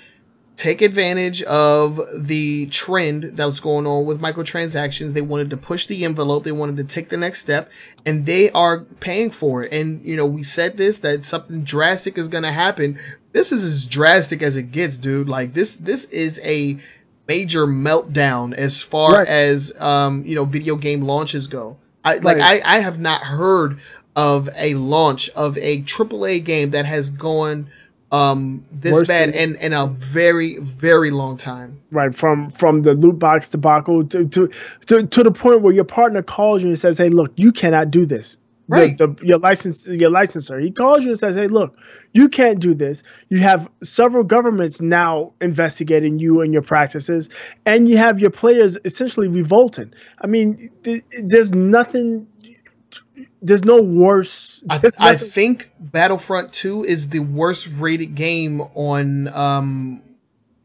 take advantage of the trend that was going on with microtransactions. They wanted to push the envelope. They wanted to take the next step, and they are paying for it. And, we said that something drastic is going to happen. This is as drastic as it gets, dude. Like this is a major meltdown as far as, video game launches go. I have not heard of a launch of a AAA game that has gone this worse bad in a very, very long time. Right, from the loot box debacle to the point where your partner calls you and says, "Hey, look, you cannot do this." Right, your licensor, he calls you and says, "Hey, look, you can't do this." You have several governments now investigating you and your practices, and you have your players essentially revolting. I mean, there's nothing. There's no worse. I think Battlefront 2 is the worst rated game on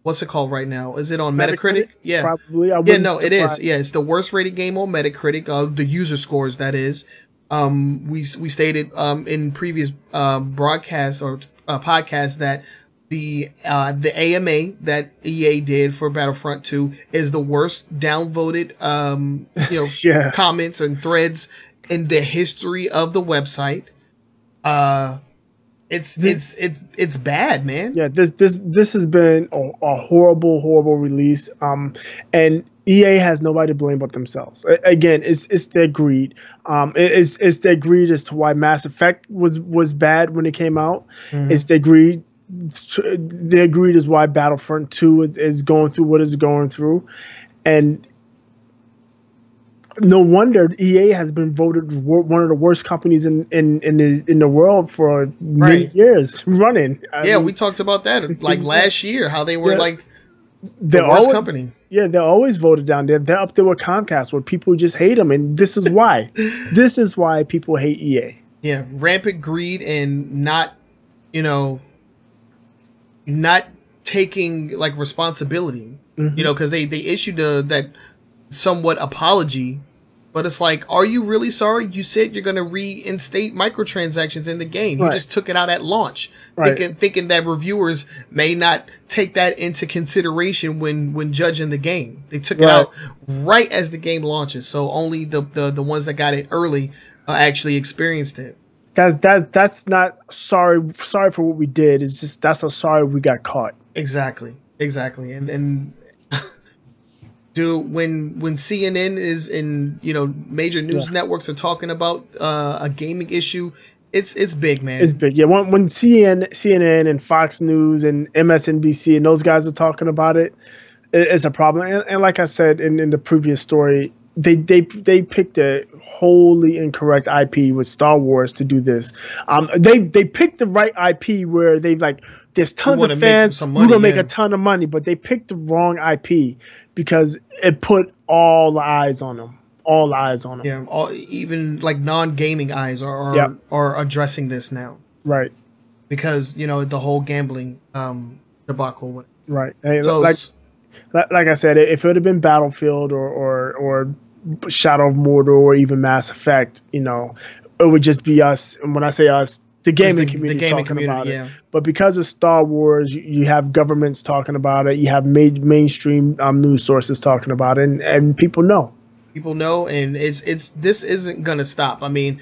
what's it called right now? Is it on Metacritic? Yeah, probably. It is. Yeah, it's the worst rated game on Metacritic. The user scores, that is. We stated in previous broadcasts or podcasts that the AMA that EA did for Battlefront 2 is the worst downvoted comments and threads in the history of the website. it's bad, man. Yeah, this has been a horrible release. And EA has nobody to blame but themselves. Again, it's their greed. It's their greed as to why Mass Effect was bad when it came out. Mm-hmm. It's their greed. Their greed is why Battlefront 2 is going through what it's going through, and no wonder EA has been voted one of the worst companies in the world for many years running. I mean, we talked about that like last year, how they were like the worst company. Yeah, they're always voted down. They're up there with Comcast, where people just hate them, and this is why. This is why people hate EA. Yeah, rampant greed and not taking like responsibility. Mm-hmm. Because they issued that somewhat apology. But it's like, are you really sorry? You said you're going to reinstate microtransactions in the game. You just took it out at launch, thinking that reviewers may not take that into consideration when judging the game. They took it out right as the game launches, so only the ones that got it early actually experienced it. That's not sorry for what we did. It's just that's a sorry we got caught. Exactly, and. Dude, when CNN is in, major news networks are talking about a gaming issue, it's big, man. It's big. Yeah, when CNN and Fox News and MSNBC and those guys are talking about it, it's a problem. And like I said in the previous story, they picked a wholly incorrect IP with Star Wars to do this. They picked the right IP where they like. There's tons of fans. We're gonna make a ton of money, but they picked the wrong IP because it put all the eyes on them. All eyes on them. Yeah, even like non-gaming eyes are addressing this now. Right. Because the whole gambling debacle. Right. Hey, so, like I said, if it would have been Battlefield or Shadow of Mordor or even Mass Effect, it would just be us. And when I say us, the gaming community talking about it. But because of Star Wars, you have governments talking about it. You have mainstream news sources talking about it, and people know. People know, and this isn't gonna stop. I mean,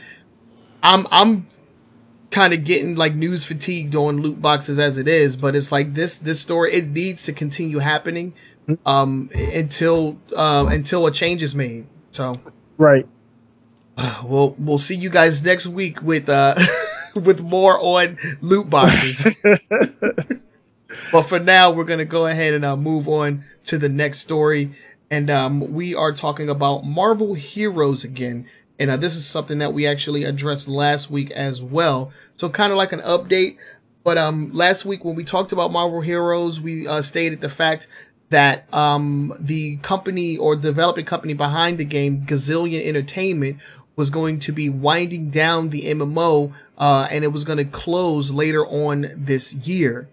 I'm kind of getting like news fatigued on loot boxes as it is, but it's like this story, it needs to continue happening until a change is made. So we'll see you guys next week with with more on loot boxes. But for now, we're going to go ahead and move on to the next story. And we are talking about Marvel Heroes again. And this is something that we actually addressed last week as well. So kind of like an update. But last week when we talked about Marvel Heroes, we stated the fact that the company or developing company behind the game, Gazillion Entertainment, was going to be winding down the MMO, and it was going to close later on this year.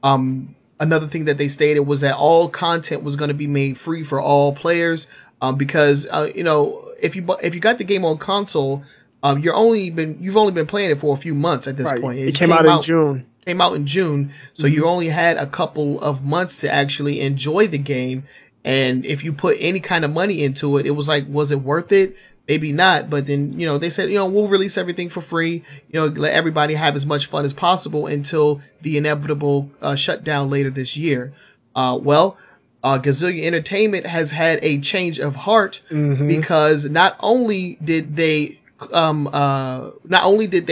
Another thing that they stated was that all content was going to be made free for all players, because if you got the game on console, you've only been playing it for a few months at this point. It came out in June. Came out in June, so you only had a couple of months to actually enjoy the game. And if you put any kind of money into it, it was like, was it worth it? Maybe not, but then, they said, we'll release everything for free, let everybody have as much fun as possible until the inevitable shutdown later this year. Gazillion Entertainment has had a change of heart, because not only did they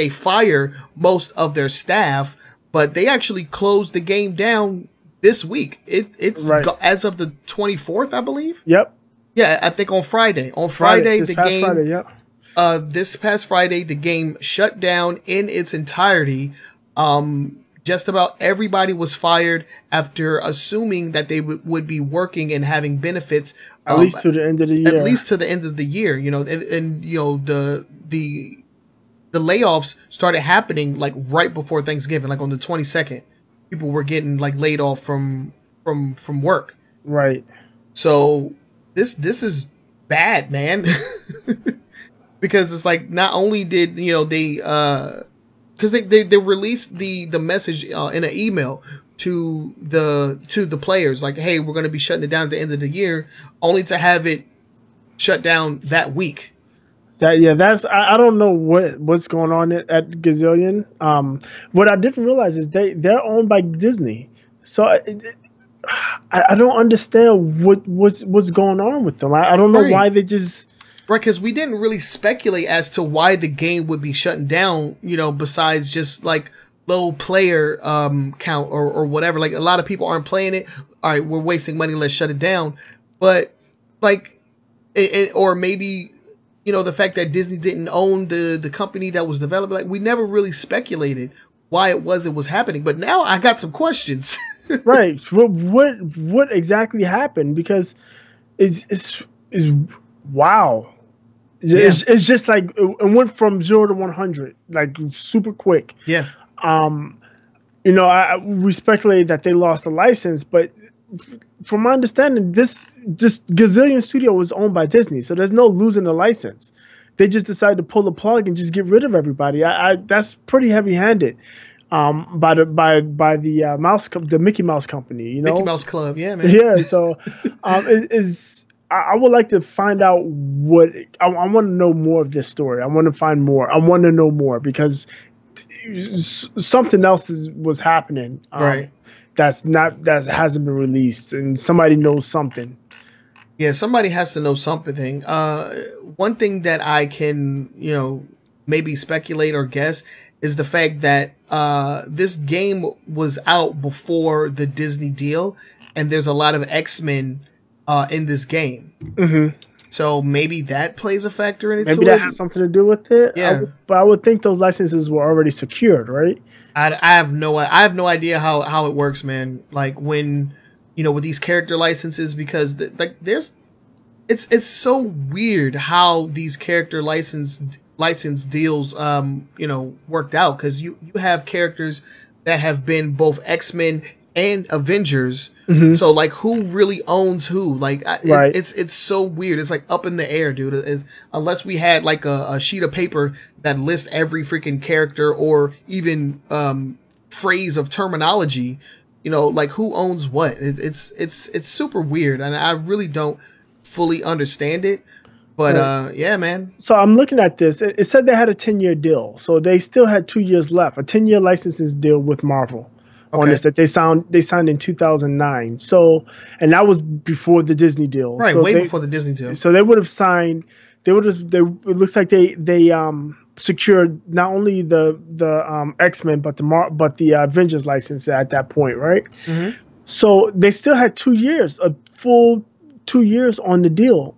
fire most of their staff, but they actually closed the game down this week. It's as of the 24th, I believe. Yep. Yeah, I think on Friday. On Friday, this past Friday, the game shut down in its entirety. Just about everybody was fired after assuming that they would be working and having benefits at least to the end of the year. At least to the end of the year, and the layoffs started happening like right before Thanksgiving, like on the 22nd. People were getting like laid off from work. Right. So this is bad, man. Because it's like, not only did they because they released the message in an email to the players, like, hey, we're going to be shutting it down at the end of the year, only to have it shut down that week. That's I don't know what's going on at Gazillion. What I didn't realize is they're owned by Disney, so I don't understand what's going on with them. I don't know why they just. Right, because we didn't really speculate as to why the game would be shutting down, you know, besides just like low player count or whatever. Like a lot of people aren't playing it. All right, we're wasting money, let's shut it down. But like, or maybe, you know, the fact that Disney didn't own the company that was developing, like we never really speculated why it was happening. But now I got some questions. Right. What exactly happened? Because it's wow. It's just like it went from 0 to 100 like super quick. Yeah. You know, we speculated that they lost the license, but from my understanding, this Gazillion Studio was owned by Disney, so there's no losing the license. They just decided to pull the plug and just get rid of everybody. That's pretty heavy-handed by the Mickey Mouse company. You know, Mickey Mouse Club. Yeah, man. Yeah. So I would like to find out what I want to know more of this story. I want to find more. I want to know more because something else was happening. Right. That hasn't been released, and somebody knows something. Yeah, somebody has to know something. One thing that I can, you know, maybe speculate or guess is the fact that this game was out before the Disney deal, and there's a lot of X-Men in this game. Mm-hmm. So maybe that plays a factor into it. Maybe that has something to do with it. Yeah, but I would think those licenses were already secured, right? I have no idea how it works, man. Like when, you know, with these character licenses, because it's so weird how these character license deals you know, worked out, because you have characters that have been both X-Men and Avengers. Mm-hmm. So like, who really owns who? Like, right. It's so weird. It's like up in the air, dude. Unless we had like a sheet of paper that lists every freaking character or even phrase of terminology, you know, like who owns what? It's super weird, and I really don't fully understand it. But yeah, man. So I'm looking at this. It said they had a 10-year deal, so they still had 2 years left. A 10-year licenses deal with Marvel. Okay. On this that they signed in 2009. So, and that was before the Disney deal. Right, so way before the Disney deal. So they would have signed. It looks like they secured not only the X-Men but the Avengers license at that point, right? Mm-hmm. So they still had 2 years, a full 2 years on the deal.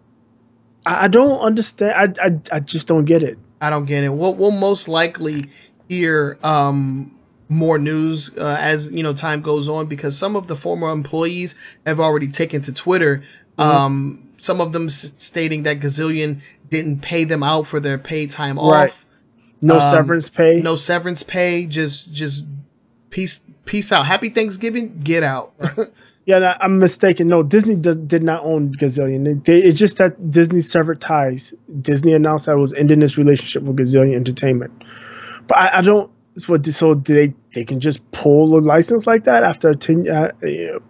I don't understand. I just don't get it. I don't get it. We'll most likely hear more news as, you know, time goes on, because some of the former employees have already taken to Twitter. Mm-hmm. Some of them stating that Gazillion didn't pay them out for their paid time off. No severance pay. No severance pay. Just peace out. Happy Thanksgiving. Get out. Yeah, I'm mistaken. No, Disney did not own Gazillion. It's just that Disney severed ties. Disney announced that it was ending its relationship with Gazillion Entertainment. But I don't. So they can just pull a license like that after 10 years?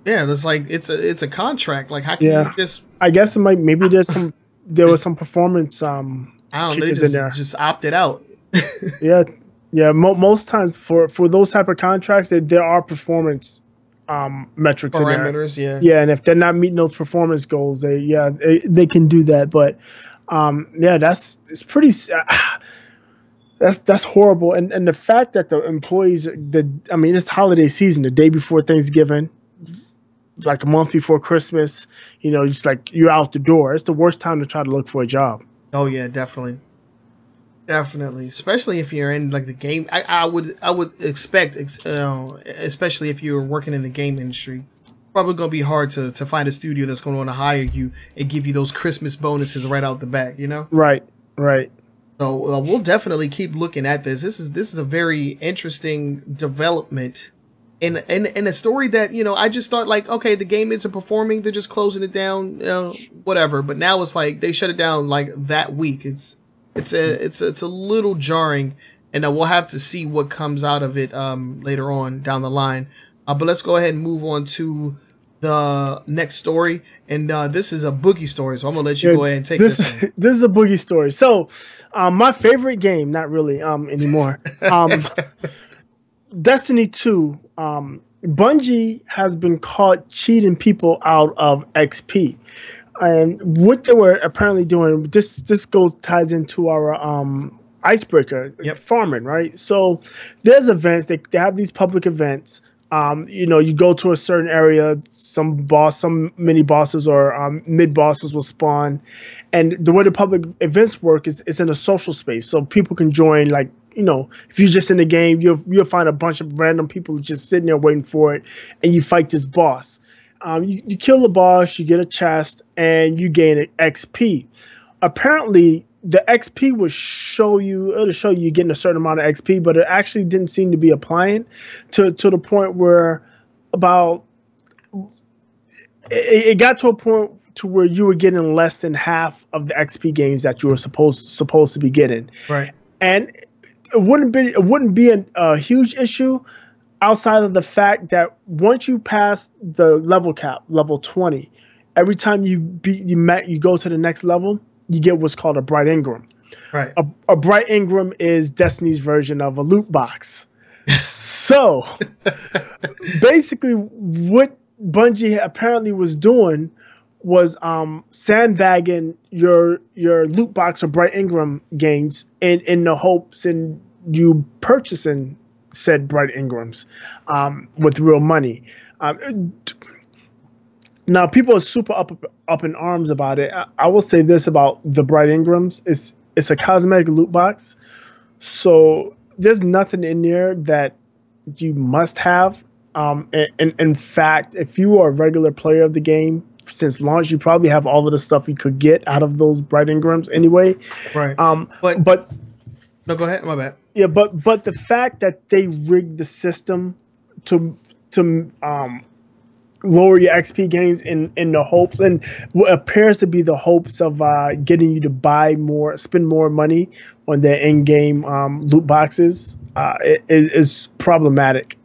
Yeah, that's like it's a contract. Like, how can you just? I guess it might. Maybe there was some performance. I don't know. They just opted out. yeah. Most times for those type of contracts, there are performance metrics parameters. In there. Yeah, and if they're not meeting those performance goals, they can do that. But it's pretty. That's horrible, and the fact that the employees, it's holiday season, the day before Thanksgiving, like a month before Christmas, you know, just like you're out the door. It's the worst time to try to look for a job. Oh yeah, definitely, especially if you're in like the game. I would expect, especially if you're working in the game industry, probably gonna be hard to find a studio that's going to want to hire you and give you those Christmas bonuses right out the back. You know, right. So we'll definitely keep looking at this. This is a very interesting development in a story that, you know, I just thought like, okay, the game isn't performing, they're just closing it down, whatever. But now it's like they shut it down like that week. It's a little jarring, and we'll have to see what comes out of it later on down the line. But let's go ahead and move on to the next story, and this is a boogie story, so I'm gonna let you go ahead and take this one. This is a boogie story. So, my favorite game, not really anymore. Destiny 2. Bungie has been caught cheating people out of XP, and what they were apparently doing. This ties into our icebreaker farming, right? So there's events. They have these public events. You go to a certain area, some mini bosses or mid bosses will spawn, and the way the public events work is it's in a social space, so people can join. Like, if you're just in the game, you'll find a bunch of random people just sitting there waiting for it, and you fight this boss. You kill the boss, you get a chest, and you gain XP. Apparently, the XP will show you you're getting a certain amount of XP, but it actually didn't seem to be applying to the point where it got to a point to where you were getting less than half of the XP gains that you were supposed to be getting. Right. And it wouldn't be a huge issue outside of the fact that once you pass the level cap, level 20, every time you go to the next level, you get what's called a bright engram. Right. A bright engram is Destiny's version of a loot box. So basically what Bungie apparently was doing was sandbagging your loot box or bright engram gains in the hopes in you purchasing said bright engrams with real money. Now, people are super up in arms about it. I will say this about the bright engrams: it's a cosmetic loot box, so there's nothing in there that you must have. In fact, if you are a regular player of the game since launch, you probably have all of the stuff you could get out of those bright engrams anyway. Right. But no, go ahead. My bad. Yeah, but the fact that they rigged the system to lower your XP gains in the hopes, and what appears to be the hopes of getting you to buy more, spend more money on their in-game loot boxes, is problematic.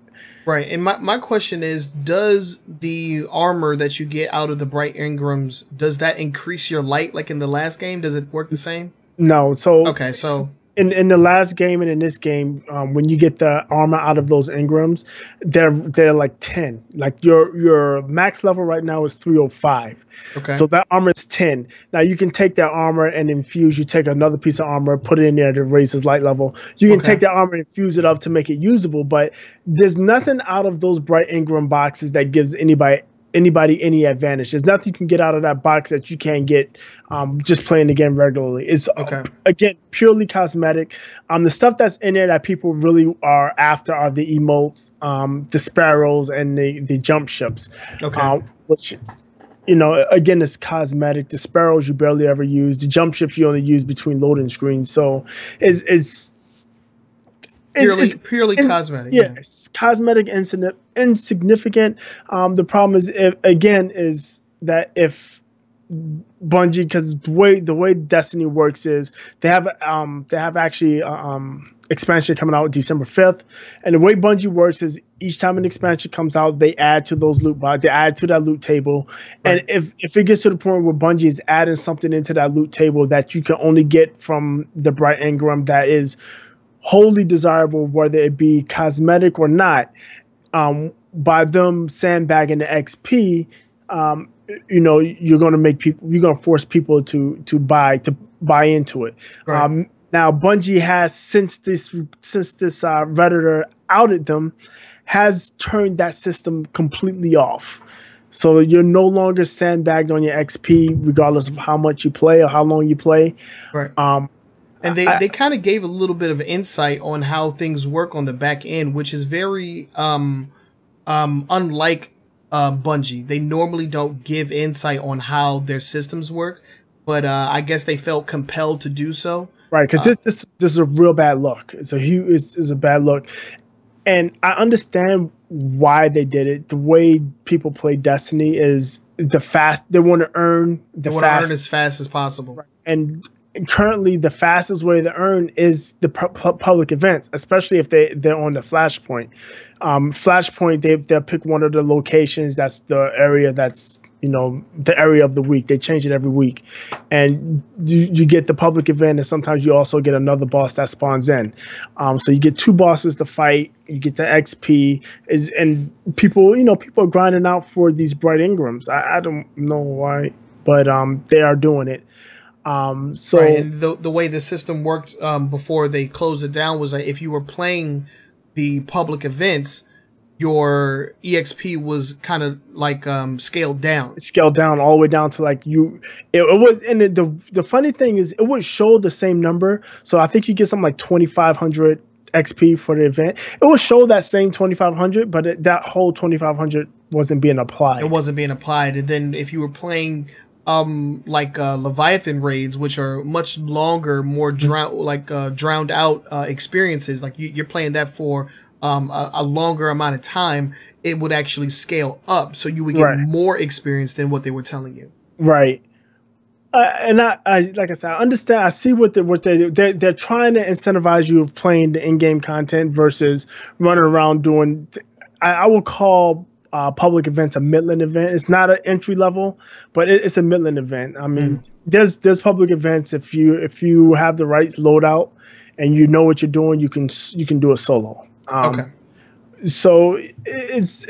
Right, and my question is, does the armor that you get out of the bright engrams, does that increase your light like in the last game? Does it work the same? No. So okay, so in the last game and in this game, when you get the armor out of those engrams, they're like 10. Like your max level right now is 305. Okay. So that armor is 10. Now you can take that armor and infuse. You take another piece of armor, put it in there to raise his light level. You can take that armor and infuse it up to make it usable. But there's nothing out of those bright engram boxes that gives anybody any advantage. There's nothing you can get out of that box that you can't get just playing the game regularly. It's again purely cosmetic. The stuff that's in there that people really are after are the emotes, the sparrows, and the jump ships. Okay. Which, again, is cosmetic. The sparrows you barely ever use. The jump ships you only use between loading screens. So it's purely cosmetic. Yeah, it's cosmetic, insignificant. The problem is that if Bungie, because the way Destiny works is they have actually expansion coming out December 5th, and the way Bungie works is each time an expansion comes out, they add to those loot box, they add to that loot table, and if it gets to the point where Bungie is adding something into that loot table that you can only get from the bright engram that is wholly desirable, whether it be cosmetic or not, by them sandbagging the XP, you're going to force people to buy into it. Right. Now Bungie has since this Redditor outed them, has turned that system completely off. So you're no longer sandbagged on your XP, regardless of how much you play or how long you play. Right. And they kind of gave a little bit of insight on how things work on the back end, which is very unlike Bungie. They normally don't give insight on how their systems work, but I guess they felt compelled to do so. Right, because this is a real bad look. It's a bad look, and I understand why they did it. The way people play Destiny is they want to earn as fast as possible. Right. And currently the fastest way to earn is the public events, especially if they're on the Flashpoint. Flashpoint, they'll pick one of the locations that's the area that's, the area of the week. They change it every week, and you get the public event, and sometimes you also get another boss that spawns in. So you get 2 bosses to fight. You get the XP, and people are grinding out for these Bright Ingrams. I don't know why, but they are doing it. So right, and the way the system worked before they closed it down was like if you were playing the public events, your EXP was kind of like scaled down all the way down to like it was. And the funny thing is, it would show the same number. So I think you get something like 2,500 XP for the event. It would show that same 2,500, but that whole 2,500 wasn't being applied. It wasn't being applied. And then if you were playing Leviathan raids, which are much longer, more drowned out experiences, like you're playing that for a longer amount of time, it would actually scale up, so you would get more experience than what they were telling you. Right. And I like I said, I understand. I see what they're trying to incentivize you of playing the in-game content versus running around doing. I would call public events a Midland event. It's not an entry level, but it's a Midland event. I mean, there's public events if you have the right loadout and you know what you're doing, you can do a solo. Okay. So it's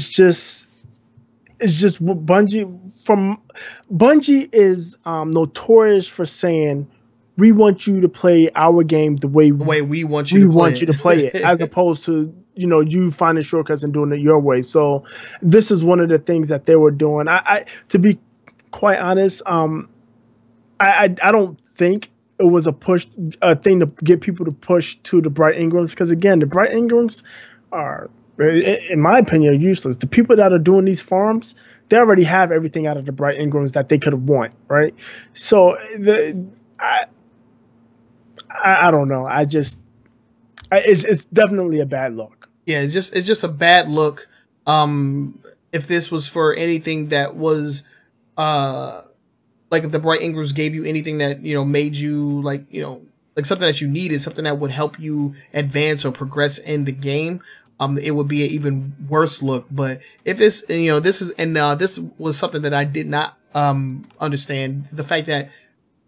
just what Bungie is notorious for saying, we want you to play our game the way we want you to play it, as opposed to you finding shortcuts and doing it your way. So this is one of the things that they were doing. I to be quite honest, I don't think it was a thing to get people to push to the Bright Ingrams, because again, the Bright Ingrams are, in my opinion, useless. The people that are doing these farms, they already have everything out of the Bright Ingrams that they could have won, right? So I don't know. It's definitely a bad look. Yeah, it's just a bad look. If this was for anything that was like if the Bright Ingrams gave you anything that made you like something that you needed, something that would help you advance or progress in the game, it would be an even worse look. But if this this was something that I did not understand, the fact that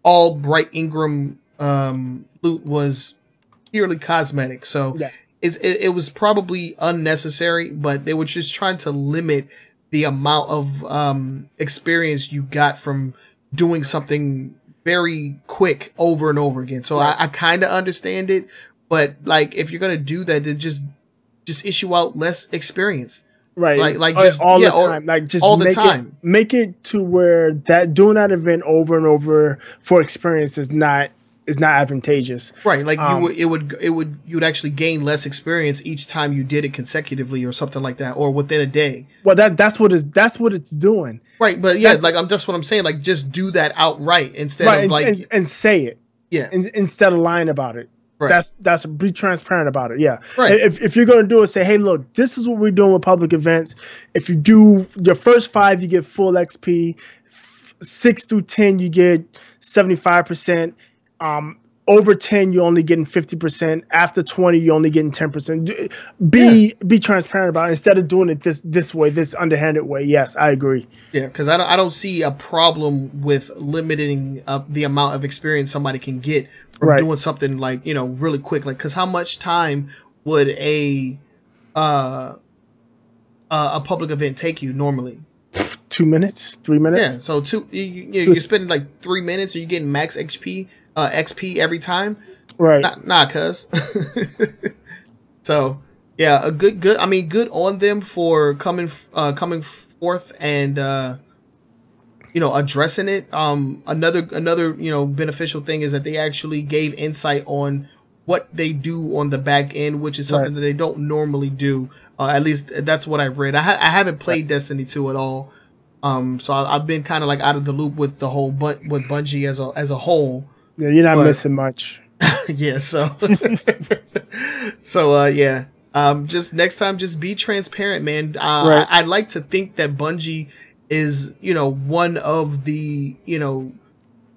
all Bright Ingram loot was purely cosmetic, so yeah. It was probably unnecessary, but they were just trying to limit the amount of experience you got from doing something very quick over and over again. So I kind of understand it, but like if you're gonna do that, then just issue out less experience, right? Like just all the time, like just all the time. Make it to where that doing that event over and over for experience is not advantageous, right? Like you would actually gain less experience each time you did it consecutively or something like that, or within a day. Well, that's what it's doing, right? But yeah, that's what I'm saying. Like just do that outright instead of like and say it, yeah, instead of lying about it. Right. That's be transparent about it. Yeah. Right. If you're gonna do it, say, hey, look, this is what we're doing with public events. If you do your first 5, you get full XP. 6 through 10, you get 75%. Over 10, you're only getting 50%. After 20, you're only getting 10%. Be transparent about it instead of doing it this way, this underhanded way. Yes, I agree. Yeah, because I don't see a problem with limiting the amount of experience somebody can get from doing something like really quick. Like, because how much time would a public event take you normally? 2 minutes, 3 minutes. Yeah, so you're spending like 3 minutes. Are you getting max XP every time? Right. Nah, cuz. So yeah, good. I mean, good on them for coming forth and addressing it. Another beneficial thing is that they actually gave insight on what they do on the back end, which is something that they don't normally do. At least that's what I've read. I haven't played Destiny 2 at all. So I've been kind of like out of the loop with the whole with Bungie as a whole. Yeah, you're not missing much. Yeah, so yeah. Just next time, just be transparent, man. I'd like to think that Bungie is, one of the,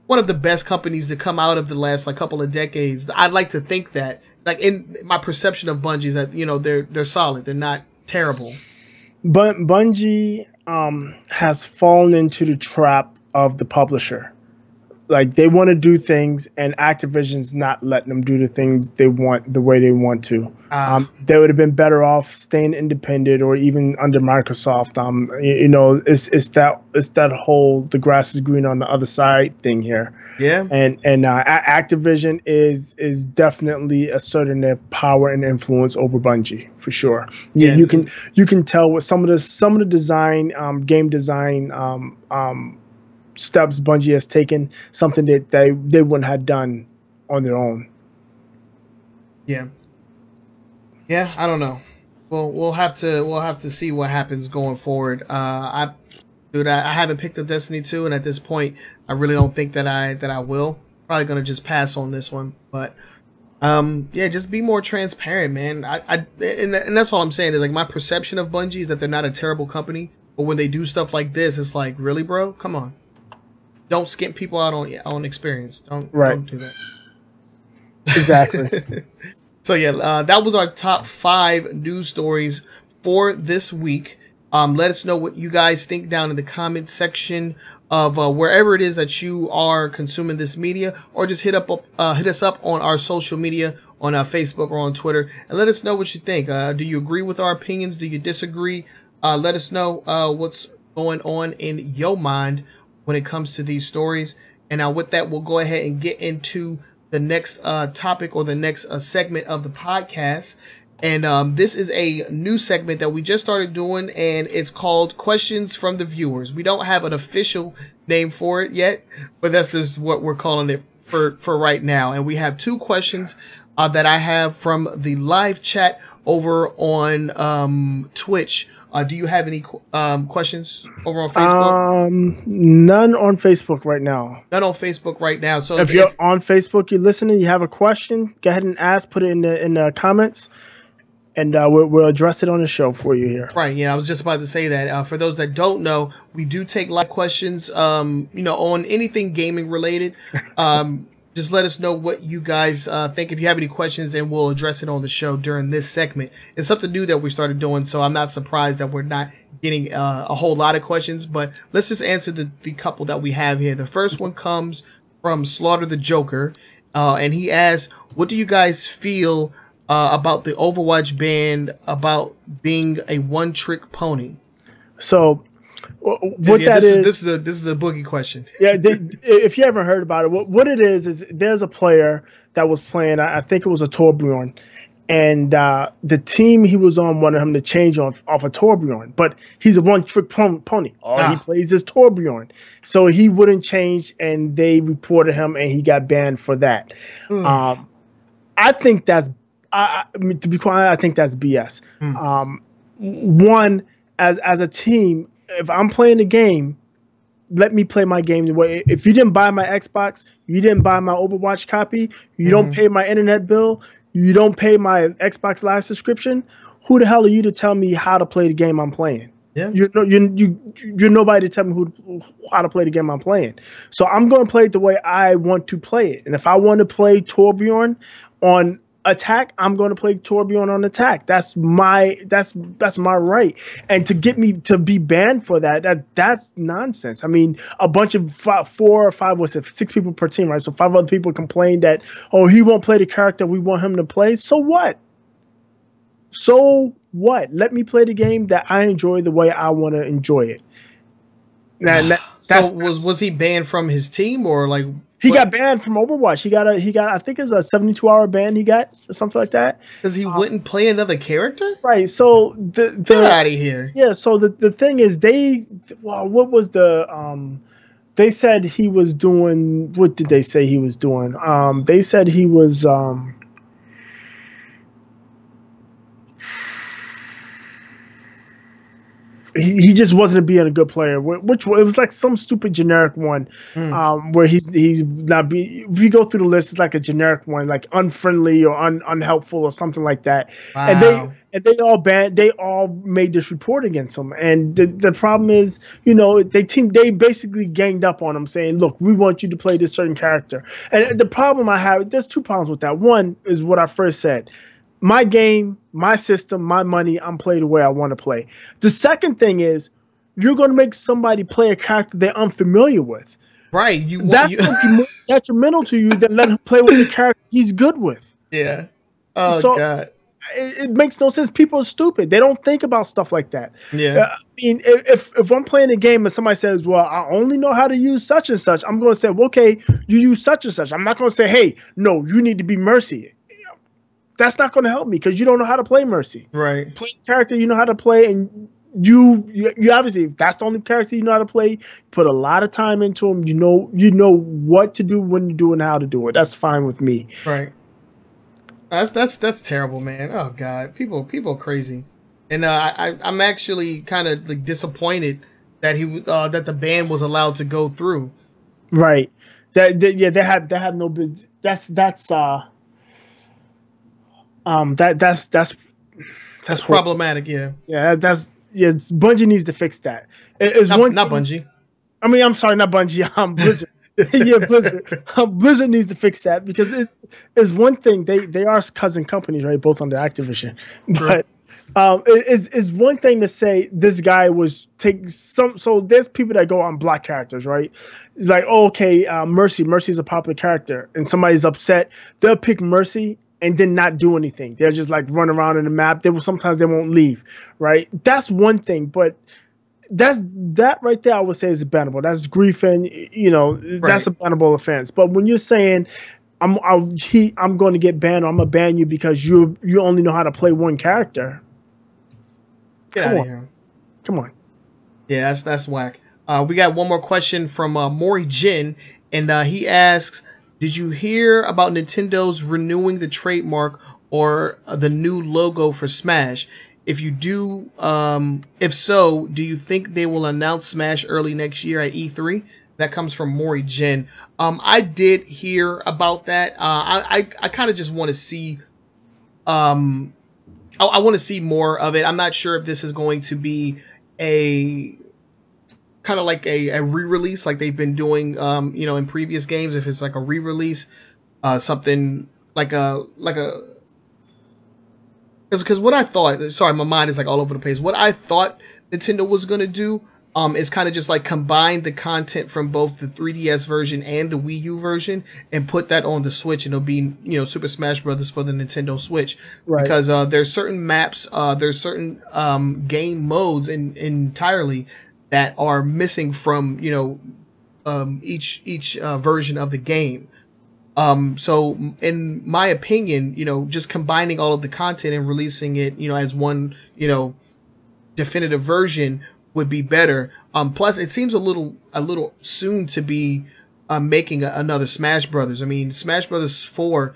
one of the best companies to come out of the last like couple of decades. I'd like to think that, like in my perception of Bungie, is that they're solid. They're not terrible. But Bungie has fallen into the trap of the publisher. Like they want to do things, and Activision's not letting them do the things they want the way they want to. They would have been better off staying independent, or even under Microsoft. It's that whole "the grass is green on the other side" thing here. Yeah, and Activision is definitely asserting their power and influence over Bungie for sure. Yeah, you can tell with some of the design, game design. Steps Bungie has taken, something that they wouldn't have done on their own. Yeah, I don't know. Well, we'll have to see what happens going forward. I haven't picked up Destiny 2, and at this point, I really don't think that I will. Probably gonna just pass on this one, but yeah, just be more transparent, man. And that's all I'm saying is like my perception of Bungie is that they're not a terrible company, but when they do stuff like this, it's like, really, bro? Come on. Don't skimp people out on experience. Don't do that. Exactly. So yeah, that was our top 5 news stories for this week. Let us know what you guys think down in the comment section of wherever it is that you are consuming this media, or just hit us up on our social media on Facebook or on Twitter, and let us know what you think. Do you agree with our opinions? Do you disagree? Let us know what's going on in your mind when it comes to these stories. And now with that, we'll go ahead and get into the next topic, or the next segment of the podcast. And this is a new segment that we just started doing, and it's called Questions from the Viewers. We don't have an official name for it yet, but that's just what we're calling it for right now. And we have 2 questions that I have from the live chat over on Twitch. Do you have any questions over on Facebook? None on Facebook right now. None on Facebook right now. So if you're on Facebook, you're listening, you have a question, go ahead and ask. Put it in the comments, and we'll address it on the show for you here. Right. Yeah, I was just about to say that. For those that don't know, we do take live questions. On anything gaming related. Just let us know what you guys think. If you have any questions, and we'll address it on the show during this segment. It's something new that we started doing, so I'm not surprised that we're not getting a whole lot of questions. But let's just answer the couple that we have here. The first one comes from Slaughter the Joker, and he asks, what do you guys feel about the Overwatch ban about being a one-trick pony? So... this is a boogie question. Yeah, if you haven't heard about it, what it is there's a player that was playing. I think it was a Torbjorn, and the team he was on wanted him to change off a Torbjorn, but he's a one-trick pony. He plays as Torbjorn, so he wouldn't change, and they reported him, and he got banned for that. I think that's, to be quiet, I think that's BS. One, as a team, if I'm playing the game, let me play my game the way. If you didn't buy my Xbox, you didn't buy my Overwatch copy, you don't pay my internet bill, you don't pay my Xbox Live subscription, who the hell are you to tell me how to play the game I'm playing? Yeah. You're nobody to tell me how to play the game I'm playing. So I'm going to play it the way I want to play it. And if I want to play Torbjorn on attack, I'm going to play Torbjorn on attack. That's my right. And to get me to be banned for that's nonsense. I mean, a bunch of 4 or 5, 6 people per team, right? So 5 other people complained that, he won't play the character we want him to play. So what? Let me play the game that I enjoy the way I want to enjoy it. Was he banned from his team, or like? He got banned from Overwatch. He got I think it's a 72-hour ban he got, or something like that. Because he wouldn't play another character? Right. So get out of here. Yeah, so the thing is what was they said he was doing, what did they say he was doing? They said he was he just wasn't being a good player, which it was like some stupid generic one, where he's not if you go through the list, it's like a generic one, like unfriendly or unhelpful or something like that. Wow. and they all banned. They all made this report against him. And the problem is, you know, they basically ganged up on him, saying, "Look, we want you to play this certain character." And the problem I have, there's two problems with that. One is what I first said. My game, my system, my money, I'm playing the way I want to play. The second thing is, you're going to make somebody play a character they're unfamiliar with. Right. That's going to be more detrimental to you than letting him play with the character he's good with. Yeah. Oh, so, God. It makes no sense. People are stupid. They don't think about stuff like that. Yeah. I mean, if I'm playing a game and somebody says, "Well, I only know how to use such and such," I'm going to say, "Well, okay, you use such and such." I'm not going to say, "Hey, no, you need to be Mercy." That's not going to help me because you don't know how to play Mercy. Right. Play the character you know how to play, and you obviously, if that's the only character you know how to play, you put a lot of time into them. You know what to do, when to do, and how to do it. That's fine with me. Right. That's terrible, man. Oh God, people are crazy, and I'm actually kind of like disappointed that that the ban was allowed to go through. Right. They had no business. That's problematic. Yeah. Yeah. Bungie needs to fix that. Not Bungie. I mean, I'm sorry, not Bungie. Blizzard. Yeah, Blizzard. Blizzard needs to fix that because it's one thing. They are cousin companies, right? Both under Activision, but it's one thing to say this guy was take some. So there's people that go on block characters, right? It's like, oh, okay, Mercy is a popular character, and somebody's upset. They'll pick Mercy and then not do anything. They'll just like run around in the map. Sometimes they won't leave, right? That's one thing, but that right there, I would say is bannable. That's griefing, you know, right. That's a bannable offense. But when you're saying I'm going to get banned, or I'm gonna ban you because you only know how to play one character. Get out of here. Come on. Yeah, that's whack. We got one more question from Maury Jin, and he asks, "Did you hear about Nintendo's renewing the trademark or the new logo for Smash? If you do, if so, do you think they will announce Smash early next year at E3? That comes from Maury Jin. I did hear about that. I kind of just want to see, I want to see more of it. I'm not sure if this is going to be a kind of like a re-release like they've been doing, you know, in previous games. If it's like a re-release, something like a Because what I thought, sorry, my mind is like all over the place. What I thought Nintendo was going to do is kind of just like combine the content from both the 3DS version and the Wii U version and put that on the Switch, and it'll be, you know, Super Smash Brothers for the Nintendo Switch. Right. Because there's certain maps, there's certain game modes entirely that are missing from, you know, each version of the game. So in my opinion, you know, just combining all of the content and releasing it, you know, as one, you know, definitive version would be better. Plus it seems a little soon to be making another Smash Brothers. I mean, Smash Brothers 4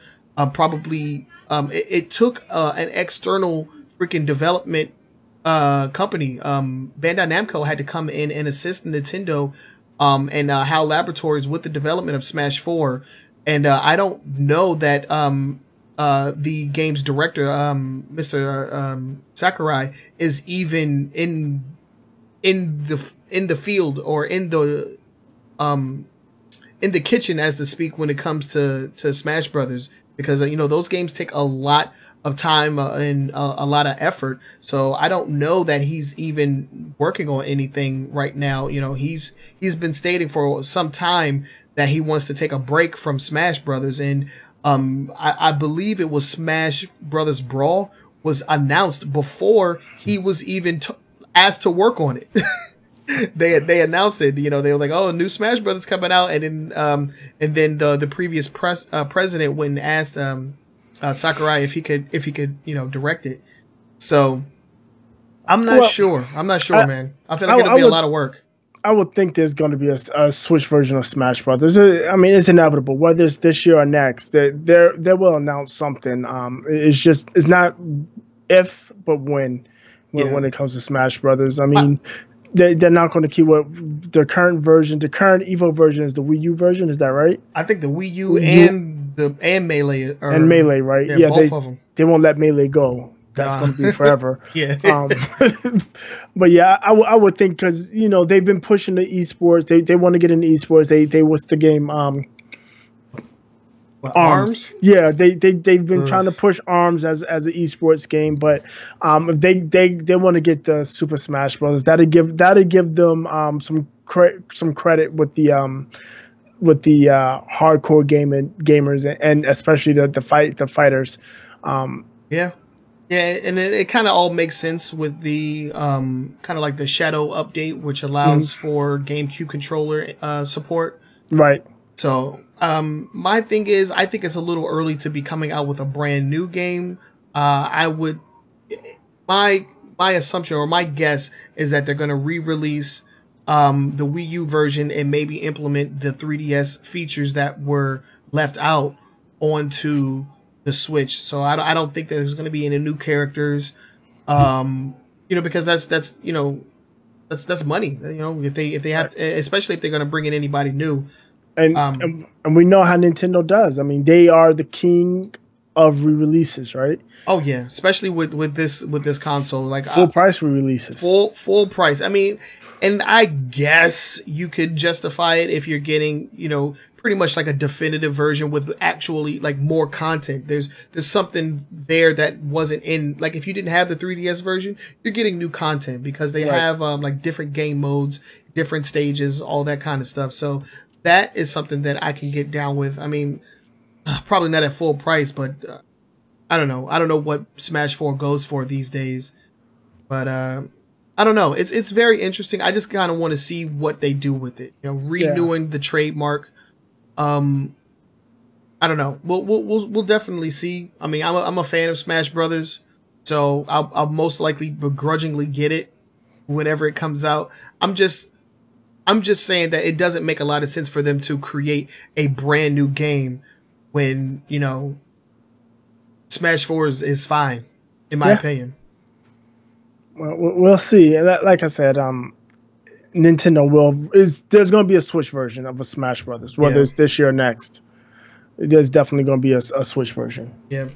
probably it took an external freaking development company. Bandai Namco had to come in and assist Nintendo and HAL Laboratories with the development of Smash 4. And I don't know that the game's director, Mr. Sakurai, is even in the field or in the kitchen, as to speak, when it comes to Smash Brothers, because you know, those games take a lot of time and a lot of effort. So I don't know that he's even working on anything right now. You know, he's been stating for some time that he wants to take a break from Smash Brothers, and I believe it was Smash Brothers Brawl was announced before he was even asked to work on it. They announced it, you know, they were like, "Oh, new Smash Brothers coming out," and then the previous president went and asked Sakurai if he could you know, direct it. So I'm not sure, man. I feel like it'll be a lot of work. I would think there's going to be a Switch version of Smash Brothers. I mean, it's inevitable. Whether it's this year or next, they will announce something. It's not if, but when it comes to Smash Brothers. I mean, they're not going to keep what the current version. The current Evo version is the Wii U version. Is that right? I think the Wii U and Melee and Melee, right? Yeah, both of them. They won't let Melee go. that's going to be forever. Yeah. But yeah, I would think because they've been pushing the esports. They want to get into esports. They what's the game? What, Arms. Yeah, they've been trying to push Arms as an esports game, but if they want to get the Super Smash Brothers, that'll give them some credit with the hardcore gamers and especially the fighters. Yeah, and it kind of all makes sense with the kind of like the Shadow update, which allows for GameCube controller support. Right. So my thing is, I think it's a little early to be coming out with a brand new game. My assumption or my guess is that they're going to re-release the Wii U version and maybe implement the 3DS features that were left out onto the Switch. So I don't think there's going to be any new characters, because that's money. If they have, especially if they're going to bring in anybody new. And we know how Nintendo does. I mean, they are the king of re-releases, right? Oh yeah, especially with this console, like full price re-releases. Full price. I mean, and I guess you could justify it if you're getting, pretty much like a definitive version with actually like more content. There's something there that wasn't in, like if you didn't have the 3DS version, you're getting new content because they have like different game modes, different stages, all that kind of stuff. So that is something that I can get down with. I mean, probably not at full price, but I don't know. I don't know what Smash 4 goes for these days, but I don't know. It's very interesting. I just kind of want to see what they do with it. Renewing the trademark. I don't know. We'll definitely see. I mean, I'm a fan of Smash Brothers, so I'll most likely begrudgingly get it whenever it comes out. I'm just saying that it doesn't make a lot of sense for them to create a brand new game when, Smash 4 is fine, in my opinion. Well, we'll see. Like I said, Nintendo there's going to be a Switch version of a Smash Brothers, whether it's this year or next. There's definitely going to be a Switch version. Yeah.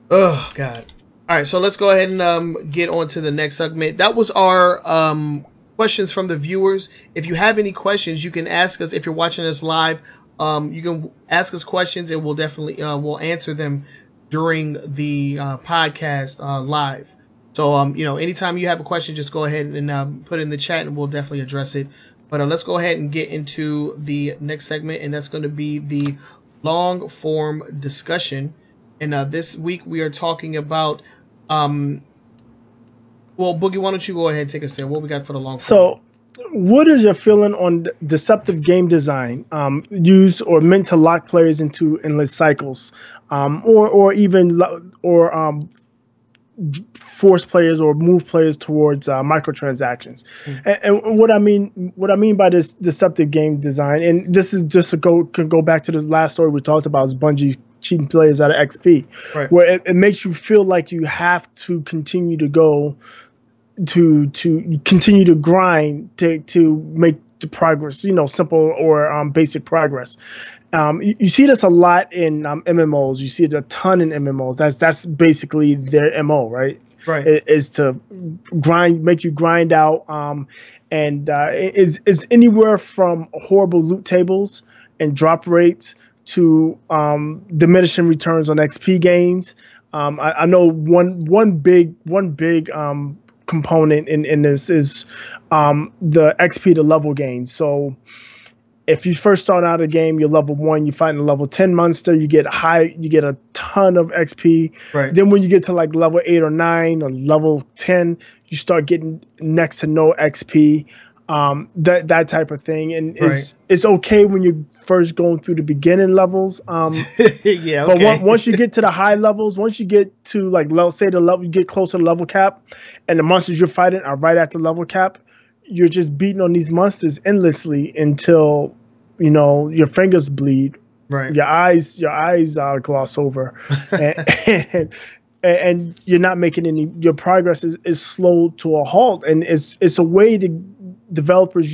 Oh, God. All right, so let's go ahead and get on to the next segment. That was our questions from the viewers. If you have any questions, you can ask us. If you're watching us live, you can ask us questions, and we'll definitely we'll answer them during the podcast live. So anytime you have a question, just go ahead and put it in the chat, and we'll definitely address it. But let's go ahead and get into the next segment, and that's going to be the long form discussion. And this week we are talking about well, Boogie, why don't you go ahead and take us there? What we got for the long form? So, what is your feeling on deceptive game design used or meant to lock players into endless cycles, or force players or move players towards microtransactions? And what I mean by this deceptive game design, and this is just can go back to the last story we talked about, is Bungie cheating players out of XP, where it makes you feel like you have to continue to go to continue to grind to make the progress, simple or basic progress. You see this a lot in MMOs. You see it a ton in MMOs. That's basically their MO, right? Right. Is to make you grind out, and is anywhere from horrible loot tables and drop rates to diminishing returns on XP gains. I know one big component in this is the XP to level gain. So if you first start out a game, you're level 1, you fight a level 10 monster, you get a ton of XP. Right. Then when you get to like level 8 or 9 or level 10, you start getting next to no XP. That type of thing, and it's okay when you're first going through the beginning levels. Yeah, okay. But once you get to the high levels, once you get to like you get closer to level cap, and the monsters you're fighting are right at the level cap, you're just beating on these monsters endlessly until your fingers bleed, right? Your eyes gloss over, and you're not making any. Your progress is slowed to a halt, and it's a way to developers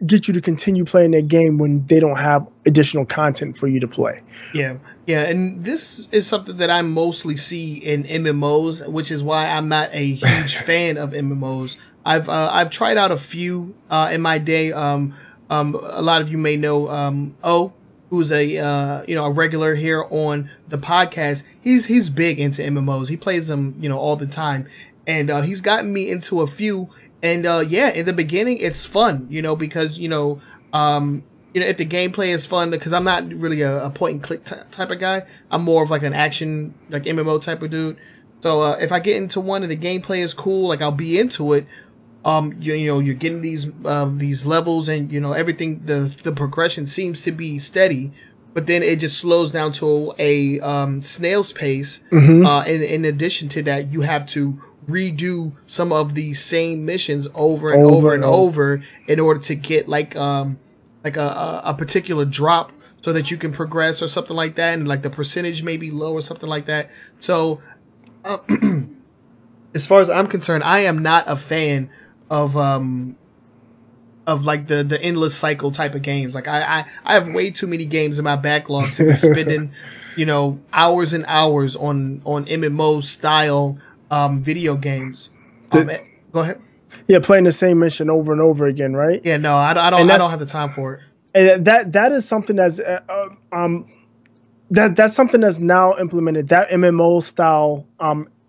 get you to continue playing that game when they don't have additional content for you to play. Yeah, yeah, and this is something that I mostly see in MMOs, which is why I'm not a huge fan of MMOs. I've tried out a few in my day. A lot of you may know who's a a regular here on the podcast. He's big into MMOs. He plays them all the time, and he's gotten me into a few. And in the beginning it's fun, because if the gameplay is fun, because I'm not really a point and click type of guy. I'm more of like an action, like MMO type of dude. So if I get into one and the gameplay is cool, like I'll be into it. You're getting these levels, and everything. The progression seems to be steady, but then it just slows down to a snail's pace. In addition to that, you have to redo some of the same missions over and over in order to get like a particular drop, so that you can progress or something like that, and like the percentage may be low or something like that. So as far as I'm concerned, I am not a fan of like the endless cycle type of games. Like I have way too many games in my backlog to be spending hours and hours on MMO style video games. Go ahead. Yeah, playing the same mission over and over again, right? Yeah, no, I don't have the time for it. And that is something that's that's something that's now implemented. That MMO style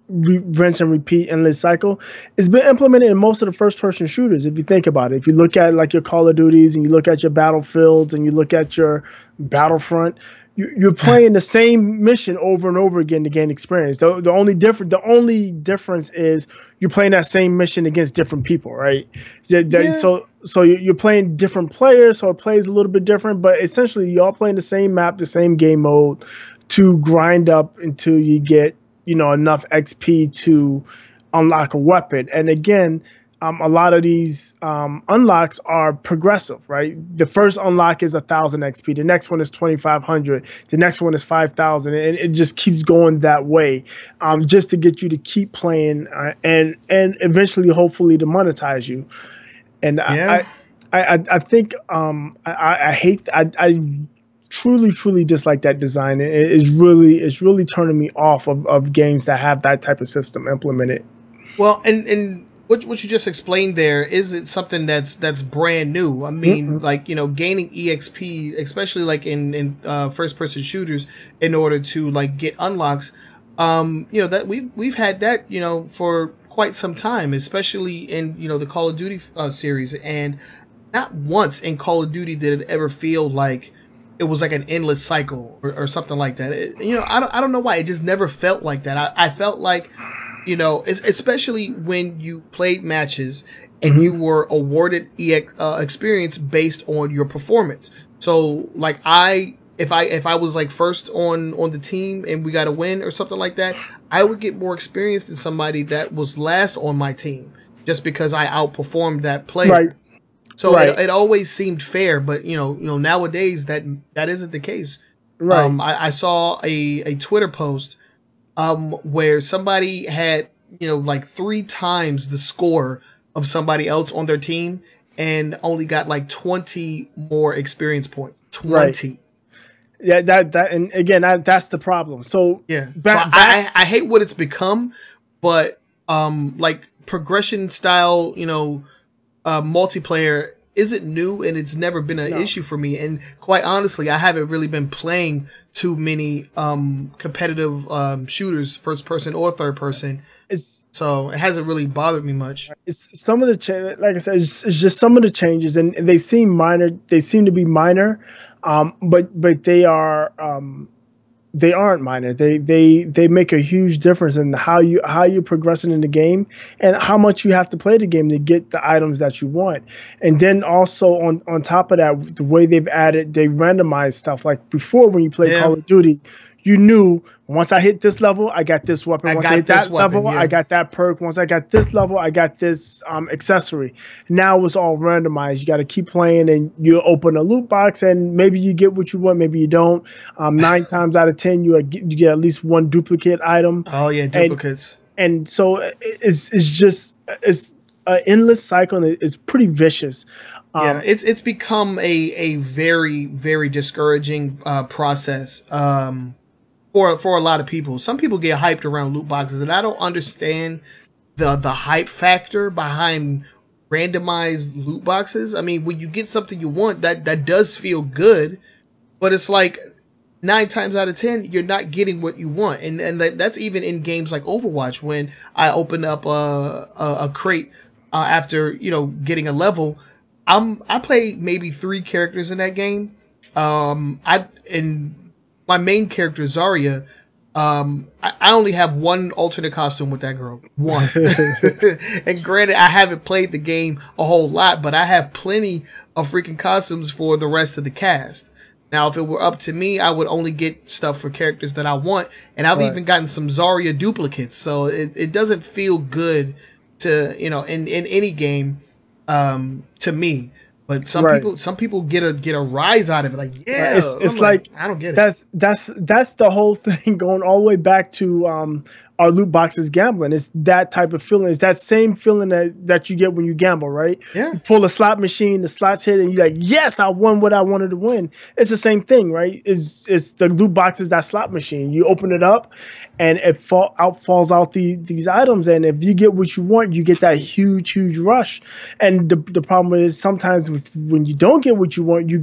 rinse and repeat endless cycle has been implemented in most of the first person shooters. If you think about it, if you look at like your Call of Duties and you look at your Battlefields and you look at your Battlefront, you're playing the same mission over and over again to gain experience. The only difference is you're playing that same mission against different people, right? Yeah. So you're playing different players, so it plays a little bit different, but essentially you all playing the same map, the same game mode to grind up until you get enough XP to unlock a weapon. And again, a lot of these unlocks are progressive, right? The first unlock is 1,000 XP. The next one is 2,500. The next one is 5,000, and it just keeps going that way, just to get you to keep playing and eventually, hopefully, to monetize you. And yeah. I think I truly dislike that design. It's really turning me off of games that have that type of system implemented. Well, and what you just explained there isn't something that's brand new. I mean, like gaining EXP, especially like in first person shooters, in order to like get unlocks. That we've had that for quite some time, especially in the Call of Duty series, and not once in Call of Duty did it ever feel like it was like an endless cycle or something like that. I don't know why it just never felt like that. I felt like especially when you played matches and you were awarded experience based on your performance. So like if I was like first on the team and we got a win or something like that, I would get more experience than somebody that was last on my team, just because I outperformed that player. Right. So it always seemed fair, but nowadays that isn't the case. Right. I saw a Twitter post where somebody had like 3 times the score of somebody else on their team and only got like 20 more experience points. 20. Right. Yeah, that and again that's the problem. So yeah, I hate what it's become, but like progression style, multiplayer isn't new, and it's never been an issue for me. And quite honestly, I haven't really been playing too many competitive shooters, first person or third person. So it hasn't really bothered me much. It's some of the like I said, it's just some of the changes, and they seem minor. They seem to be minor, but they are. They aren't minor. They make a huge difference in how you're progressing in the game and how much you have to play the game to get the items that you want. And then also on top of that, the way they randomized stuff. Like before, when you played Call of Duty, you knew once I hit this level, I got this weapon. Once I hit that level, I got that perk. Once I got this level, I got this accessory. Now it's all randomized. You got to keep playing, and you open a loot box, and maybe you get what you want, maybe you don't. 9 times out of 10, you get at least one duplicate item. Oh yeah, duplicates. And so it's an endless cycle, and it's pretty vicious. Yeah, it's become a very, very discouraging process for a lot of people. Some people get hyped around loot boxes, and I don't understand the hype factor behind randomized loot boxes. I mean, when you get something you want, that does feel good, but it's like 9 times out of 10 you're not getting what you want, and that's even in games like Overwatch. When I open up a crate after getting a level, I play maybe 3 characters in that game. And my main character Zarya, I only have 1 alternate costume with that girl. 1. And granted, I haven't played the game a whole lot, but I have plenty of freaking costumes for the rest of the cast. Now, if it were up to me, I would only get stuff for characters that I want, and I've even gotten some Zarya duplicates. So it doesn't feel good to in any game. To me, but some people get a rise out of it. Like, yeah, it's like I don't get it. That's the whole thing, going all the way back to our loot boxes gambling. It's that type of feeling. It's that same feeling that you get when you gamble, right? Yeah. You pull a slot machine, the slots hit, and you're like, yes, I won what I wanted to win. It's the same thing, right? It's the loot box is that slot machine. You open it up, and it falls out these items, and if you get what you want, you get that huge rush. And the problem is sometimes when you don't get what you want, you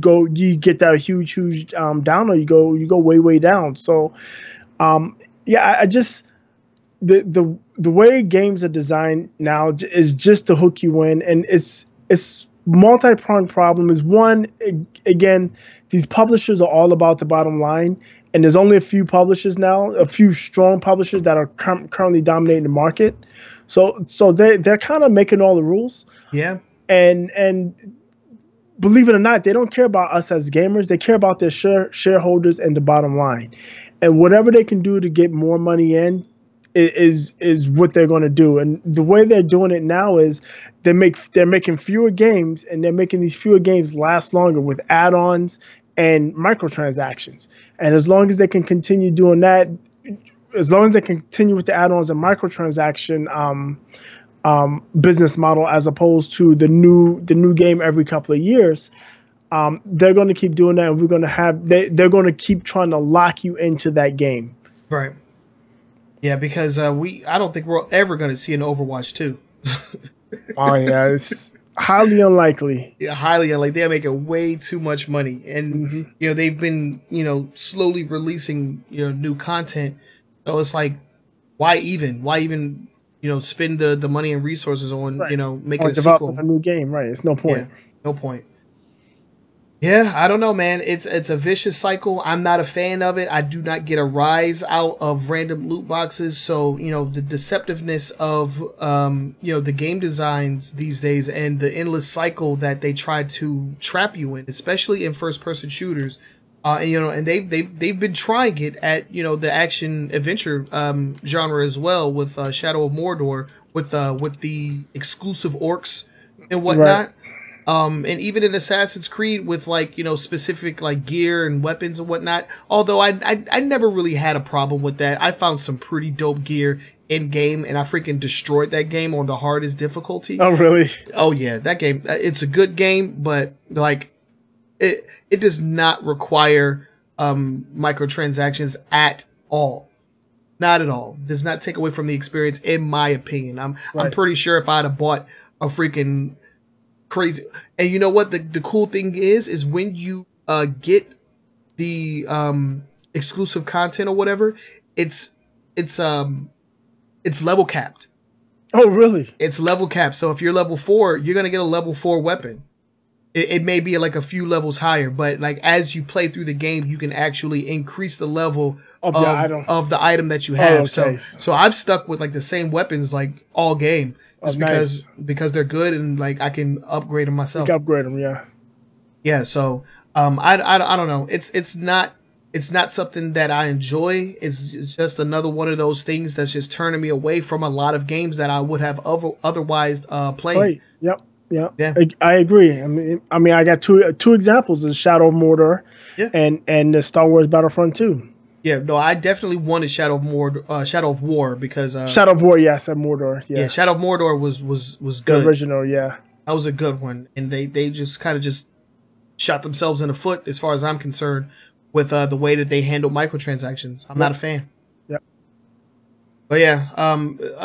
get that huge down, or you go way down. So yeah, I just the way games are designed now is just to hook you in, and it's multi-pronged problem. Is one, again, these publishers are all about the bottom line, and there's only a few publishers now, a few strong publishers that are currently dominating the market. So they're kind of making all the rules. Yeah. And believe it or not, they don't care about us as gamers. They care about their shareholders and the bottom line. And whatever they can do to get more money in is what they're going to do. And the way they're doing it now is they're making fewer games, and they're making these fewer games last longer with add-ons and microtransactions. And as long as they can continue doing that, as long as they continue with the add-ons and microtransaction business model, as opposed to the new game every couple of years, they're going to keep doing that, and they're going to keep trying to lock you into that game. Right. Yeah, because I don't think we're ever going to see an Overwatch 2. Oh yeah, it's highly unlikely. Yeah, highly unlikely. They're making way too much money, and they've been slowly releasing new content. So it's like, why even spend the money and resources on making a sequel, a new game, right? It's no point. Yeah, no point. Yeah, I don't know, man. It's a vicious cycle. I'm not a fan of it. I do not get a rise out of random loot boxes. So, the deceptiveness of, the game designs these days, and the endless cycle that they try to trap you in, especially in first-person shooters. And they've been trying it at, the action adventure genre as well, with Shadow of Mordor, with the exclusive orcs and whatnot. Right. And even in Assassin's Creed with specific gear and weapons and whatnot. Although I never really had a problem with that. I found some pretty dope gear in game, and I freaking destroyed that game on the hardest difficulty. Oh really? Oh yeah, that game. It's a good game, but it does not require microtransactions at all. Not at all. Does not take away from the experience, in my opinion. I'm pretty sure if I'd have bought a freaking crazy, and you know what the cool thing is when you get the exclusive content or whatever, it's level capped. Oh really? It's level capped. So if you're level 4, you're gonna get a level 4 weapon. It may be a few levels higher, but as you play through the game, you can actually increase the level of the item that you have. Oh, okay. So I've stuck with the same weapons all game. Just because they're good, and I can upgrade them myself. You can upgrade them, yeah. Yeah, so I don't know. It's not something that I enjoy. It's just another one of those things that's just turning me away from a lot of games that I would have otherwise played. Yep. Yeah. I agree. I mean, I got two examples of Shadow of Mordor, and the Star Wars Battlefront 2. Yeah, no, I definitely wanted Shadow of War because Shadow of War, yes, and Mordor, yeah. Shadow of Mordor was The good. original, yeah. That was a good one, and they just kind of just shot themselves in the foot as far as I'm concerned with the way that they handle microtransactions. I'm not a fan. Yep. But yeah,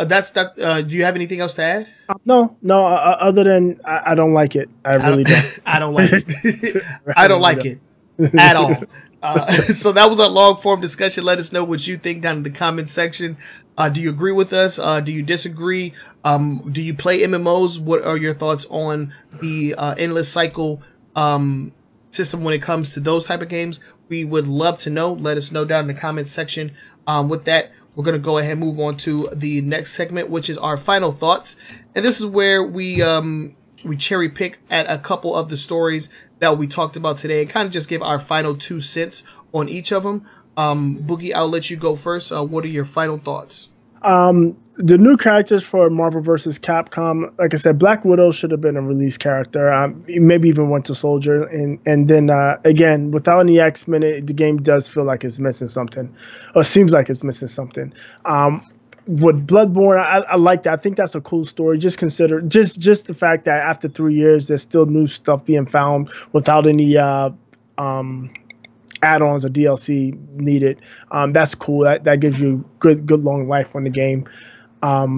that's that. Do you have anything else to add? No. Other than I don't like it. I really don't. I don't like it. I don't like it at all. So that was a long form discussion. Let us know what you think down in the comment section. Do you agree with us? Do you disagree? Do you play MMOs? What are your thoughts on the endless cycle system when it comes to those type of games? We would love to know. Let us know down in the comment section. With that, we're going to go ahead and move on to the next segment, which is our final thoughts. And this is where we cherry pick at a couple of the stories that we talked about today and kind of just give our final 2 cents on each of them. Boogie, I'll let you go first. What are your final thoughts? The new characters for Marvel vs. Capcom, like I said, Black Widow should have been a release character. Maybe even Winter Soldier. And then, again, without any X-Men, the game does feel like it's missing something. Or seems like it's missing something. With Bloodborne, I like that. I think that's a cool story. Just consider just the fact that after 3 years, there's still new stuff being found without any add-ons or DLC needed. That's cool. That gives you good long life on the game.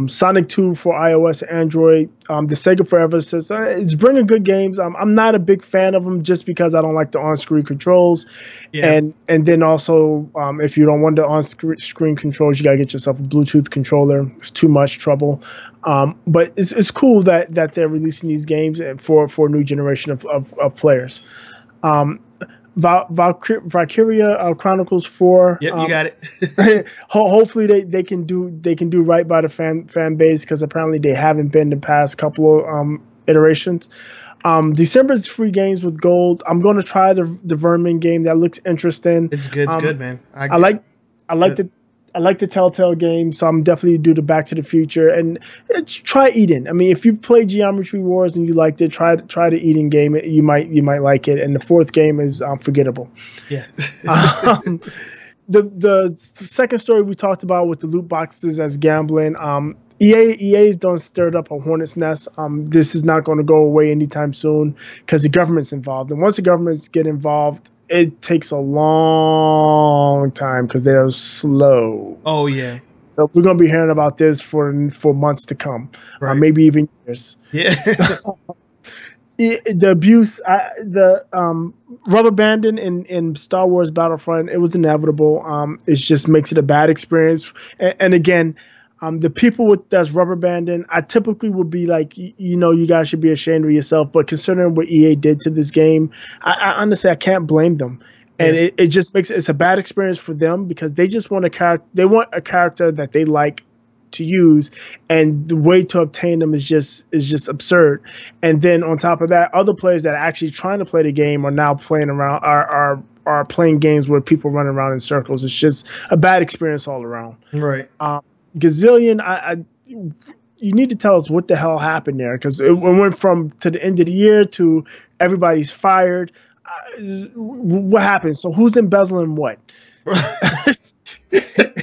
Sonic 2 for iOS and Android. The Sega Forever says it's bringing good games. I'm not a big fan of them just because I don't like the on-screen controls. Yeah. And then also, if you don't want the on-screen controls, you gotta get yourself a Bluetooth controller. It's too much trouble. But it's cool that they're releasing these games for a new generation of players. Valkyria Chronicles 4. Yep, you got it. Hopefully they can do right by the fan base, because apparently they haven't been the past couple of iterations. December's free games with gold. I'm going to try the Vermin game. That looks interesting. It's good. It's good, man. I like the Telltale game, so I'm definitely do the Back to the Future, and try Eden. I mean, if you've played Geometry Wars and you liked it, try the Eden game. You might like it. And the fourth game is Forgettable. Yeah. The second story we talked about with the loot boxes as gambling. EA's done stirred up a hornet's nest. This is not going to go away anytime soon because the government's involved, and once the governments get involved, it takes a long time because they're slow. Oh, yeah. So we're going to be hearing about this for months to come, right. Maybe even years. Yeah. The abuse, the rubber banding in Star Wars Battlefront, it was inevitable. It just makes it a bad experience. And again, the people that's rubber banding, I typically would be like, you guys should be ashamed of yourself. But considering what EA did to this game, I honestly, I can't blame them. And it just it's a bad experience for them because they just want they want a character that they like to use, and the way to obtain them is just absurd. And then on top of that, other players that are actually trying to play the game are now playing around, are playing games where people run around in circles. It's just a bad experience all around. Right. Gazillion, you need to tell us what the hell happened there, because it went from to the end of the year to everybody's fired. What happened? So who's embezzling what?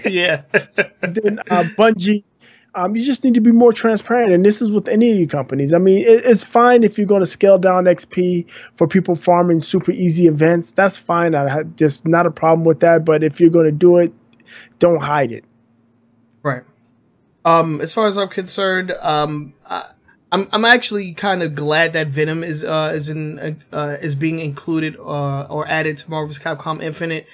Yeah. Then Bungie, you just need to be more transparent, and this is with any of you companies. I mean, it's fine if you're going to scale down XP for people farming super easy events. That's fine. There's not a problem with that. But if you're going to do it, don't hide it. Right. As far as I'm concerned, I'm actually kind of glad that Venom is being included or added to Marvel's Capcom Infinite.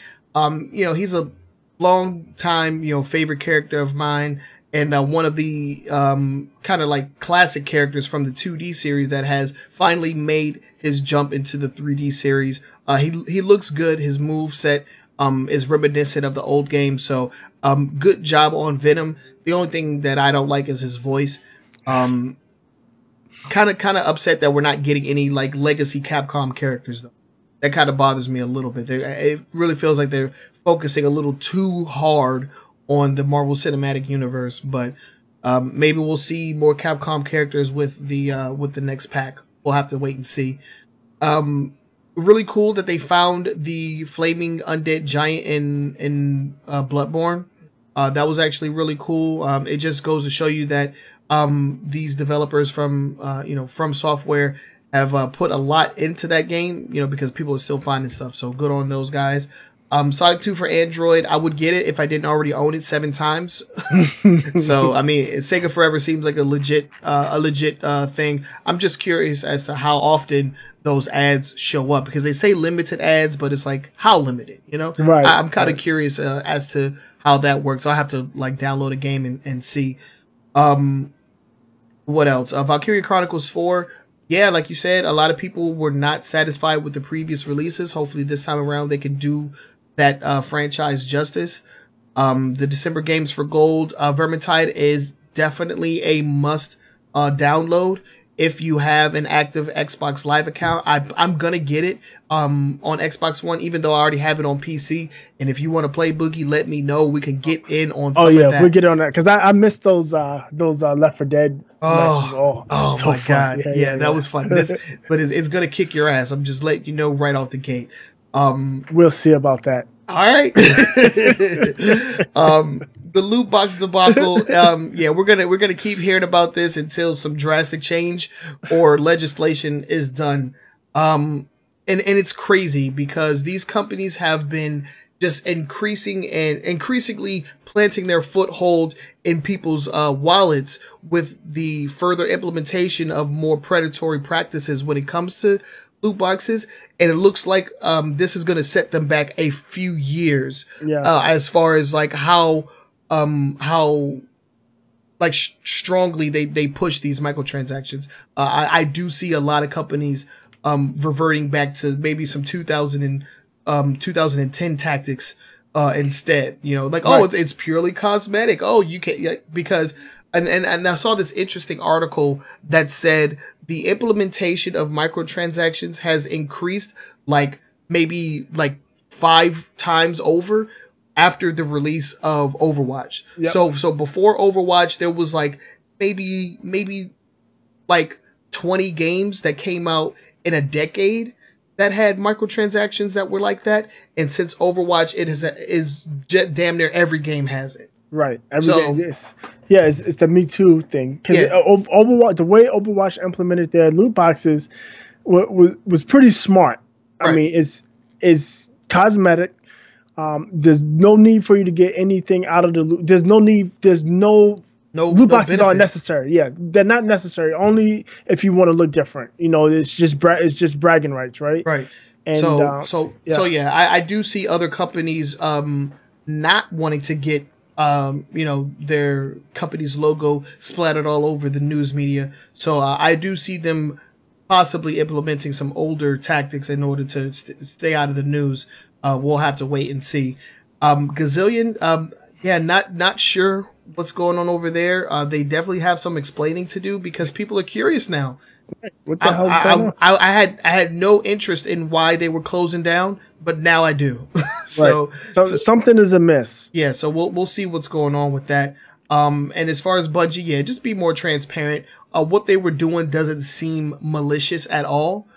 He's a long time favorite character of mine, and one of the kind of like classic characters from the 2D series that has finally made his jump into the 3D series. He looks good. His moveset is reminiscent of the old game, so good job on Venom. The only thing that I don't like is his voice. Kind of upset that we're not getting any like legacy Capcom characters though. That kind of bothers me a little bit. It really feels like they're focusing a little too hard on the Marvel Cinematic Universe, but maybe we'll see more Capcom characters with the next pack. We'll have to wait and see. really cool that they found the flaming undead giant in Bloodborne. That was actually really cool. It just goes to show you that these developers from From Software have put a lot into that game, because people are still finding stuff. So good on those guys. Sonic 2 for Android, I would get it if I didn't already own it 7 times. So, I mean, Sega Forever seems like a legit thing. I'm just curious as to how often those ads show up, because they say limited ads, but it's like, how limited, Right. I'm kind of curious as to how that works. I'll have to like download a game and see. What else? Valkyria Chronicles 4. Yeah, like you said, a lot of people were not satisfied with the previous releases. Hopefully this time around they can do that franchise justice. The December games for gold, Vermintide is definitely a must download if you have an active Xbox Live account. I'm gonna get it on Xbox One, even though I already have it on PC. And if you want to play Boogie, let me know. We can get in on some of that. We'll get on that, because I missed those Left 4 Dead. Oh so my fun. God. Yeah, that was fun. But it's gonna kick your ass. I'm just letting you know right off the gate. We'll see about that. All right. The loot box debacle. Yeah, we're gonna keep hearing about this until some drastic change or legislation is done. And it's crazy because these companies have been just increasingly planting their foothold in people's wallets with the further implementation of more predatory practices when it comes to loot boxes, and it looks like this is going to set them back a few years. As far as like how strongly they push these microtransactions. I do see a lot of companies reverting back to maybe some 2010 tactics instead. Right. It's purely cosmetic. Oh, you can't, because and I saw this interesting article that said the implementation of microtransactions has increased maybe 5 times over after the release of Overwatch. Yep. So before Overwatch, there was maybe 20 games that came out in a decade that had microtransactions that were like that. And since Overwatch, is damn near every game has it. Right. It's the Me Too thing. Because Overwatch, the way Overwatch implemented their loot boxes was pretty smart. Right. I mean, it's cosmetic. There's no need for you to get anything out of the loot. There's no loot boxes aren't necessary. Yeah, they're not necessary. Only if you want to look different. It's just bragging rights, right? Right. And I do see other companies not wanting to get their company's logo splattered all over the news media. So I do see them possibly implementing some older tactics in order to stay out of the news. We'll have to wait and see. Gazillion, not sure what's going on over there. They definitely have some explaining to do because people are curious now. What the hell's going on? I had no interest in why they were closing down, but now I do. So something is amiss. Yeah, so we'll see what's going on with that. And as far as Bungie, just be more transparent. What they were doing doesn't seem malicious at all,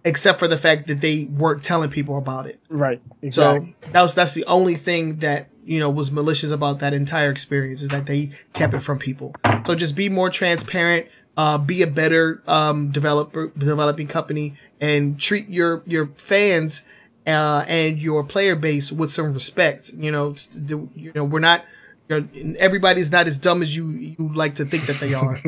except for the fact that they weren't telling people about it. Right. Exactly. So that's the only thing that was malicious about that entire experience, is that they kept it from people. So just be more transparent. Be a better developing company, and treat your fans and your player base with some respect. We're not. Everybody's not as dumb as you like to think that they are.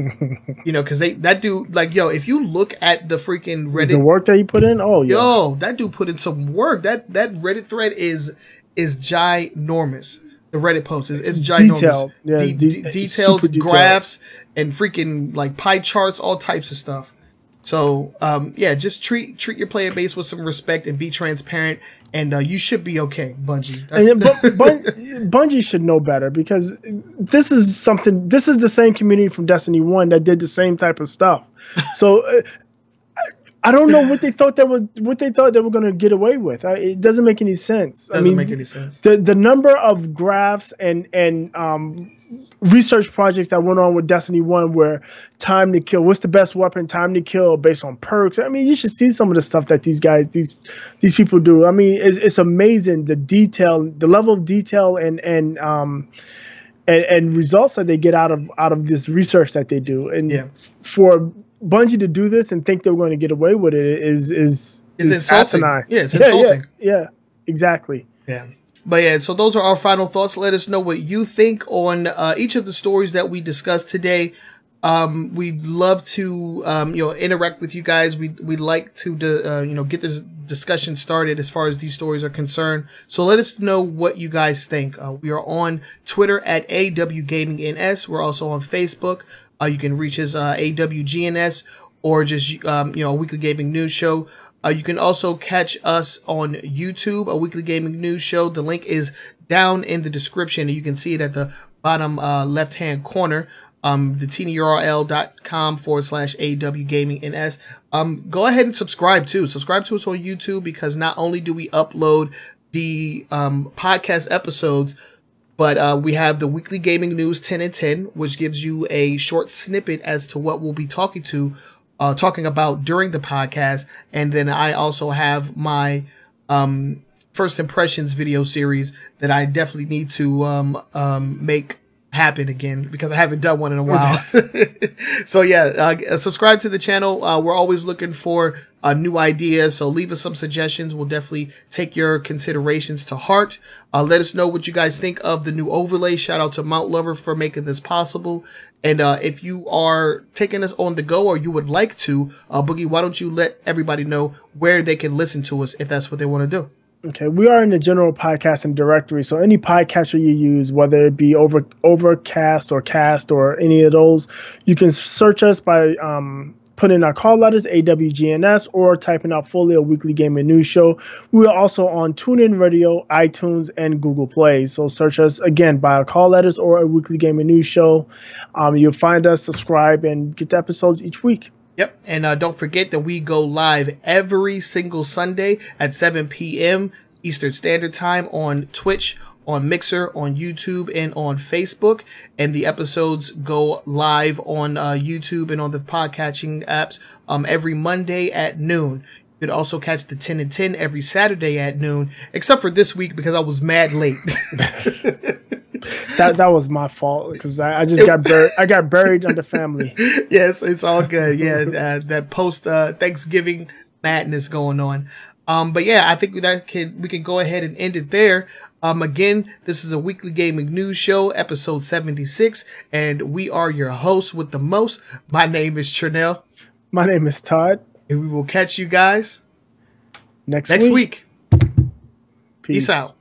Because that dude, if you look at the freaking Reddit, the work that he put in, that dude put in some work. That Reddit thread is ginormous. The Reddit post is ginormous. Detailed graphs and freaking pie charts, all types of stuff. So just treat your player base with some respect and be transparent, and you should be okay, Bungie. Bungie should know better, because this is the same community from Destiny 1 that did the same type of stuff. So I don't know what they thought they were going to get away with. It doesn't make any sense. Doesn't make any sense. The number of graphs and research projects that went on with Destiny 1 where time to kill, what's the best weapon, time to kill based on perks. I mean, you should see some of the stuff that these guys, these people do. I mean, it's amazing, the detail, the level of detail and results that they get out of this research that they do. And for Bungie to do this and think they're going to get away with it is insulting. asinine. Yeah, it's insulting. Yeah, exactly. Yeah. But yeah, so those are our final thoughts. Let us know what you think on each of the stories that we discussed today. We'd love to interact with you guys. We'd like to get this discussion started as far as these stories are concerned. So let us know what you guys think. We are on Twitter at AWGamingNS. We're also on Facebook. You can reach us AWGNS or just a Weekly Gaming News Show. You can also catch us on YouTube, a Weekly Gaming News Show. The link is down in the description. You can see it at the bottom left-hand corner. The tinyurl.com/AWGamingNS. Go ahead and subscribe too. Subscribe to us on YouTube because not only do we upload the podcast episodes, but we have the Weekly Gaming News 10 and 10, which gives you a short snippet as to what we'll be talking about during the podcast. And then I also have my first impressions video series that I definitely need to make happen again because I haven't done one in a while. So yeah, subscribe to the channel. We're always looking for new ideas, so leave us some suggestions. We'll definitely take your considerations to heart. Let us know what you guys think of the new overlay. Shout out to Mount Lover for making this possible. And if you are taking us on the go or you would like to, Boogie, why don't you let everybody know where they can listen to us if that's what they want to do? Okay, we are in the general podcasting directory, so any podcatcher you use, whether it be Overcast or Cast or any of those, you can search us by putting in our call letters, AWGNS, or typing out fully a Weekly Gaming News Show. We are also on TuneIn Radio, iTunes, and Google Play. So search us, again, by our call letters or a Weekly Gaming News Show. You'll find us, subscribe, and get the episodes each week. Yep. And don't forget that we go live every single Sunday at 7 p.m. Eastern Standard Time on Twitch, on Mixer, on YouTube, and on Facebook. And the episodes go live on YouTube and on the podcatching apps every Monday at noon. You could also catch the 10 and 10 every Saturday at noon, except for this week because I was mad late. That was my fault because I just got buried. I got buried under family. Yes, it's all good. Yeah, that post Thanksgiving madness going on. But yeah, I think we can go ahead and end it there. Again, this is a Weekly Gaming News Show, episode 76, and we are your hosts with the most. My name is Trenell. My name is Todd. And we will catch you guys next week. Peace out.